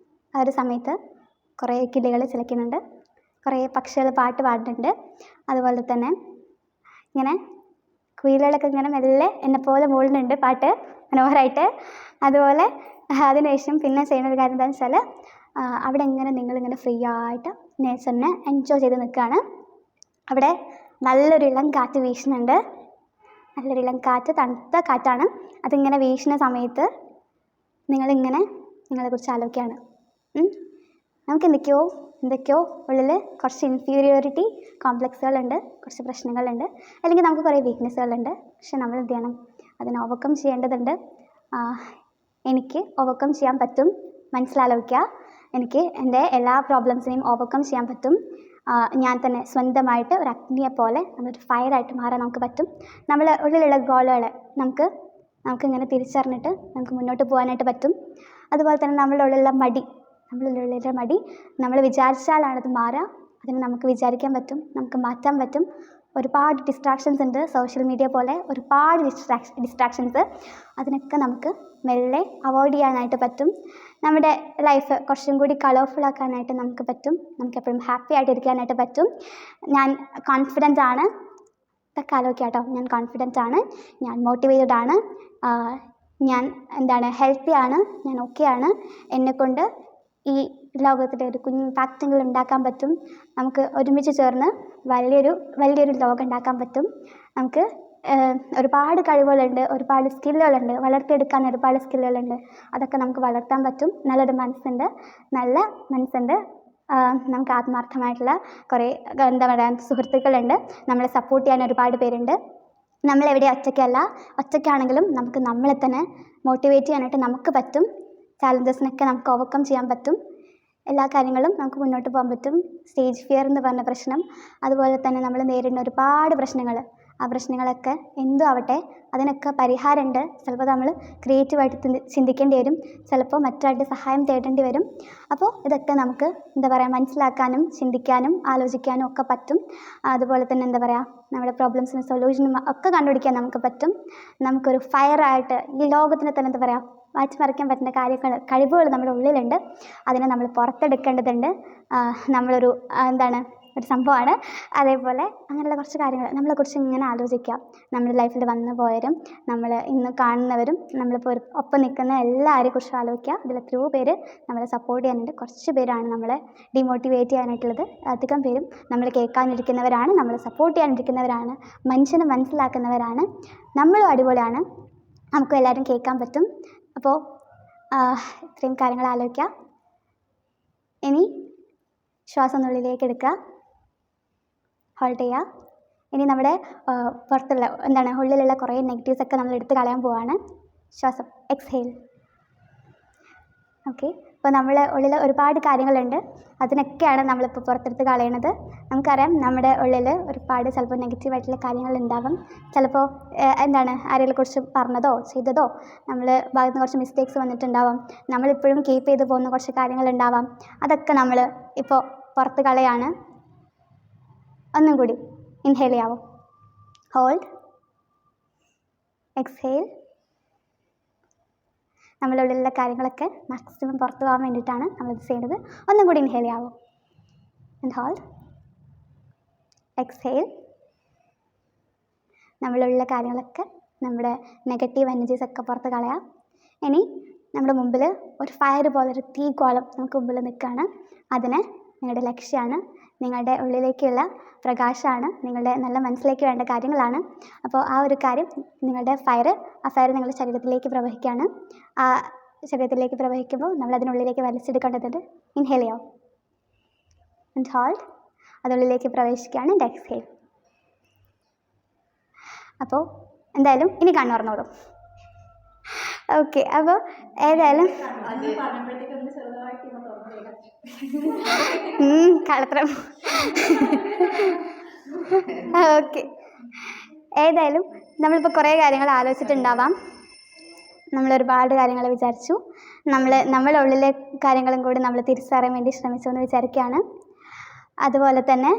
ആ ഒരു സമയത്ത് കുറേ കിളികൾ ചിലയ്ക്കുന്നുണ്ട്, കുറേ പക്ഷികൾ പാട്ട് പാടുന്നുണ്ട്. അതുപോലെ തന്നെ ഇങ്ങനെ കുയിലുകളൊക്കെ ഇങ്ങനെ മെല്ലെ എന്നെപ്പോലെ മൂളുന്നുണ്ട് പാട്ട് മനോഹരമായിട്ട്. അതുപോലെ അതിനുശേഷം പിന്നെ ചെയ്യുന്ന ഒരു കാര്യം എന്താണെന്ന് വെച്ചാൽ അവിടെ ഇങ്ങനെ നിങ്ങളിങ്ങനെ ഫ്രീ ആയിട്ട് നേച്ചറിനെ എൻജോയ് ചെയ്ത് നിൽക്കുകയാണ്. അവിടെ നല്ലൊരു ഇളം കാറ്റ് വീശുന്നുണ്ട്. നല്ലൊരു ഇളം കാറ്റ്, തണുത്ത കാറ്റാണ്. അതിങ്ങനെ വീശുന്ന സമയത്ത് നിങ്ങളിങ്ങനെ നിങ്ങളെക്കുറിച്ച് ആലോചിക്കുകയാണ്. നമുക്ക് എന്തൊക്കെയോ ഉള്ളിൽ കുറച്ച് ഇൻഫീരിയോറിറ്റി കോംപ്ലക്സുകളുണ്ട്, കുറച്ച് പ്രശ്നങ്ങളുണ്ട്, അല്ലെങ്കിൽ നമുക്ക് കുറേ വീക്ക്നെസ്സുകളുണ്ട്. പക്ഷെ നമ്മൾ എന്ത് ചെയ്യണം? അതിനെ ഓവർകം ചെയ്യേണ്ടതുണ്ട്. എനിക്ക് ഓവർകം ചെയ്യാൻ പറ്റും. മനസ്സിലാലോചിക്കുക, എനിക്ക് എൻ്റെ എല്ലാ പ്രോബ്ലംസിനെയും ഓവർകം ചെയ്യാൻ പറ്റും. ഞാൻ തന്നെ സ്വന്തമായിട്ട് ഒരു അഗ്നിയെ പോലെ നമ്മളൊരു ഫയറായിട്ട് മാറാൻ നമുക്ക് പറ്റും. നമ്മളെ ഉള്ളിലുള്ള ഗോളുകളെ നമുക്കിങ്ങനെ തിരിച്ചറിഞ്ഞിട്ട് നമുക്ക് മുന്നോട്ട് പോകാനായിട്ട് പറ്റും. അതുപോലെ തന്നെ നമ്മളുടെ ഉള്ളിലുള്ള മടി നമ്മൾ വിചാരിച്ചാലാണത് മാറുക. അതിന് നമുക്ക് വിചാരിക്കാൻ പറ്റും, നമുക്ക് മാറ്റാൻ പറ്റും. ഒരുപാട് ഡിസ്ട്രാക്ഷൻസ് ഉണ്ട്, സോഷ്യൽ മീഡിയ പോലെ ഒരുപാട് ഡിസ്ട്രാക്ഷൻസ്. അതിനൊക്കെ നമുക്ക് മെല്ലെ അവോയ്ഡ് ചെയ്യാനായിട്ട് പറ്റും. നമ്മുടെ ലൈഫ് കുറച്ചും കൂടി കളർഫുൾ ആക്കാനായിട്ട് നമുക്ക് പറ്റും. നമുക്ക് എപ്പോഴും ഹാപ്പി ആയിട്ടിരിക്കാനായിട്ട് പറ്റും. ഞാൻ കോൺഫിഡൻ്റ് ആണ്. ഇതൊക്കെ ആലോചിക്കാം കേട്ടോ. ഞാൻ കോൺഫിഡൻ്റ് ആണ്, ഞാൻ മോട്ടിവേറ്റഡ് ആണ്, ഞാൻ ഹെൽത്തി ആണ്, ഞാൻ ഓക്കെ ആണ്. എന്നെക്കൊണ്ട് ഈ ലോകത്തിലെ ഒരു കുഞ്ഞ് ഇമ്പാക്റ്റെങ്കിലും ഉണ്ടാക്കാൻ പറ്റും. നമുക്ക് ഒരുമിച്ച് ചേർന്ന് വലിയൊരു ലോകം ഉണ്ടാക്കാൻ പറ്റും. നമുക്ക് ഒരുപാട് കഴിവുകളുണ്ട്, ഒരുപാട് സ്കില്ലുകളുണ്ട്, വളർത്തിയെടുക്കാൻ ഒരുപാട് സ്കില്ലുകളുണ്ട്. അതൊക്കെ നമുക്ക് വളർത്താൻ പറ്റും. നല്ല മനസ്സുണ്ട്. നമുക്ക് ആത്മാർത്ഥമായിട്ടുള്ള കുറേ സുഹൃത്തുക്കളുണ്ട്. നമ്മളെ സപ്പോർട്ട് ചെയ്യാൻ ഒരുപാട് പേരുണ്ട്. നമ്മളെവിടെ ഒറ്റയ്ക്കാണെങ്കിലും നമുക്ക് നമ്മളെ തന്നെ മോട്ടിവേറ്റ് ചെയ്യാനായിട്ട് നമുക്ക് പറ്റും. ചാലഞ്ചസിനൊക്കെ നമുക്ക് ഓവർകം ചെയ്യാൻ പറ്റും. എല്ലാ കാര്യങ്ങളും നമുക്ക് മുന്നോട്ട് പോകാൻ പറ്റും. സ്റ്റേജ് ഫിയർ എന്ന് പറഞ്ഞ പ്രശ്നം, അതുപോലെ തന്നെ നമ്മൾ നേരിടുന്ന ഒരുപാട് പ്രശ്നങ്ങൾ, ആ പ്രശ്നങ്ങളൊക്കെ എന്തും ആവട്ടെ അതിനൊക്കെ പരിഹാരമുണ്ട്. ചിലപ്പോൾ നമ്മൾ ക്രിയേറ്റീവായിട്ട് ചിന്തിക്കേണ്ടി വരും, ചിലപ്പോൾ മറ്റൊരാളുടെ സഹായം തേടേണ്ടി വരും. അപ്പോൾ ഇതൊക്കെ നമുക്ക് മനസ്സിലാക്കാനും ചിന്തിക്കാനും ആലോചിക്കാനും ഒക്കെ പറ്റും. അതുപോലെ തന്നെ നമ്മുടെ പ്രോബ്ലംസിന് സൊല്യൂഷനും ഒക്കെ കണ്ടുപിടിക്കാൻ നമുക്ക് പറ്റും. നമുക്കൊരു ഫയറായിട്ട് ഈ ലോകത്തിന് തന്നെ മാറ്റിമറിക്കാൻ പറ്റുന്ന കഴിവുകൾ നമ്മുടെ ഉള്ളിലുണ്ട്. അതിനെ നമ്മൾ പുറത്തെടുക്കേണ്ടതുണ്ട്. നമ്മളൊരു ഒരു സംഭവമാണ്. അതേപോലെ അങ്ങനെയുള്ള കുറച്ച് കാര്യങ്ങൾ നമ്മളെക്കുറിച്ച് ഇങ്ങനെ ആലോചിക്കാം. നമ്മുടെ ലൈഫിൽ വന്നു പോയവരും നമ്മൾ ഇന്ന് കാണുന്നവരും നമ്മളിപ്പോൾ ഒപ്പം നിൽക്കുന്ന എല്ലാവരെയും കുറിച്ച് ആലോചിക്കുക. ഇതിൽ എത്രയോ പേര് നമ്മളെ സപ്പോർട്ട് ചെയ്യാനുണ്ട്, കുറച്ച് പേരാണ് നമ്മളെ ഡിമോട്ടിവേറ്റ് ചെയ്യാനായിട്ടുള്ളത്. അധികം പേരും നമ്മൾ കേൾക്കാനിരിക്കുന്നവരാണ്, നമ്മളെ സപ്പോർട്ട് ചെയ്യാനിരിക്കുന്നവരാണ്, മനുഷ്യനെ മനസ്സിലാക്കുന്നവരാണ്. നമ്മളും അടിപൊളിയാണ്, നമുക്കും എല്ലാവരും കേൾക്കാൻ പറ്റും. അപ്പോൾ ഇത്രയും കാര്യങ്ങൾ ആലോചിക്കാം. ഇനി ശ്വാസം ഉള്ളിലേക്ക് എടുക്കുക, ഹോൾഡ് ചെയ്യുക. ഇനി നമ്മുടെ പുറത്തുള്ള ഉള്ളിലുള്ള കുറേ നെഗറ്റീവ്സ് ഒക്കെ നമ്മൾ എടുത്ത് കളയാൻ പോവാണ്. ശ്വാസം എക്സ്ഹേൽ. ഓക്കെ. അപ്പോൾ നമ്മളെ ഉള്ളിൽ ഒരുപാട് കാര്യങ്ങളുണ്ട്, അതിനൊക്കെയാണ് നമ്മളിപ്പോൾ പുറത്തെടുത്ത് കളയണത്. നമുക്കറിയാം നമ്മുടെ ഉള്ളിൽ ഒരുപാട് ചിലപ്പോൾ നെഗറ്റീവായിട്ടുള്ള കാര്യങ്ങൾ ഉണ്ടാകും. ചിലപ്പോൾ ആരെങ്കിലും കുറിച്ച് പറഞ്ഞതോ ചെയ്തതോ നമ്മൾ ഭാഗത്ത് നിന്ന് കുറച്ച് മിസ്റ്റേക്സ് വന്നിട്ടുണ്ടാവാം. നമ്മളിപ്പോഴും കീപ്പ് ചെയ്ത് പോകുന്ന കുറച്ച് കാര്യങ്ങളുണ്ടാവാം. അതൊക്കെ നമ്മൾ ഇപ്പോൾ പുറത്ത് കളയാണ്. ഒന്നും കൂടി ഇൻഹേൽ ചെയ്യാവോ? Hold, exhale. നമ്മുടെ ഉള്ളിലുള്ള കാര്യങ്ങളൊക്കെ മാക്സിമം പുറത്തു പോകാൻ വേണ്ടിയിട്ടാണ് നമ്മളിത് ചെയ്യുന്നത്. ഒന്നും കൂടി ഇൻഹേൽ ചെയ്യാവോ? And hold, exhale. നമ്മളുള്ള കാര്യങ്ങളൊക്കെ, നമ്മുടെ നെഗറ്റീവ് എനർജീസൊക്കെ പുറത്ത് കളയാം. ഇനി നമ്മുടെ മുമ്പിൽ ഒരു ഫയർ പോലൊരു തീക്കോളം നമുക്ക് മുമ്പിൽ നിൽക്കുകയാണ്. അതിന് നിങ്ങളുടെ ലക്ഷ്യമാണ്, നിങ്ങളുടെ ഉള്ളിലേക്കുള്ള പ്രകാശമാണ്, നിങ്ങളുടെ നല്ല മനസ്സിലേക്ക് വേണ്ട കാര്യങ്ങളാണ്. അപ്പോൾ ആ ഒരു കാര്യം നിങ്ങളുടെ ആ ഫയർ നിങ്ങളുടെ ശരീരത്തിലേക്ക് പ്രവഹിക്കുകയാണ്. ആ ശരീരത്തിലേക്ക് പ്രവഹിക്കുമ്പോൾ നമ്മൾ അതിനുള്ളിലേക്ക് വലിച്ചെടുക്കേണ്ടതുണ്ട്. ഇൻഹേൽ ചെയ്യാം. ആൻഡ് ഹോൾഡ്, അതുള്ളിലേക്ക് പ്രവേശിക്കുകയാണ് എൻ്റെ എക്സ്ഹേൽ. അപ്പോൾ എന്തായാലും ഇനി കണ്ണു തുറന്നോളൂ. ഓക്കെ, അപ്പോൾ ഏതായാലും കളത്രം. ഓക്കെ, ഏതായാലും നമ്മളിപ്പോൾ കുറേ കാര്യങ്ങൾ ആലോചിച്ചിട്ടുണ്ടാവാം. നമ്മളൊരുപാട് കാര്യങ്ങൾ വിചാരിച്ചു. നമ്മളുടെ ഉള്ളിലെ കാര്യങ്ങളും കൂടി നമ്മൾ തിരിച്ചറിയാൻ വേണ്ടി ശ്രമിച്ചു എന്ന് വിചാരിക്കുകയാണ്. അതുപോലെ തന്നെ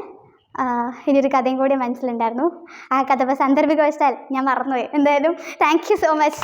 ഇനിയൊരു കഥയും കൂടി മനസ്സിലുണ്ടായിരുന്നു. ആ കഥ ഇപ്പോൾ സാന്ദർഭികവശാൽ ഞാൻ മറന്നുപോയി. എന്തായാലും താങ്ക് യു സോ മച്ച്.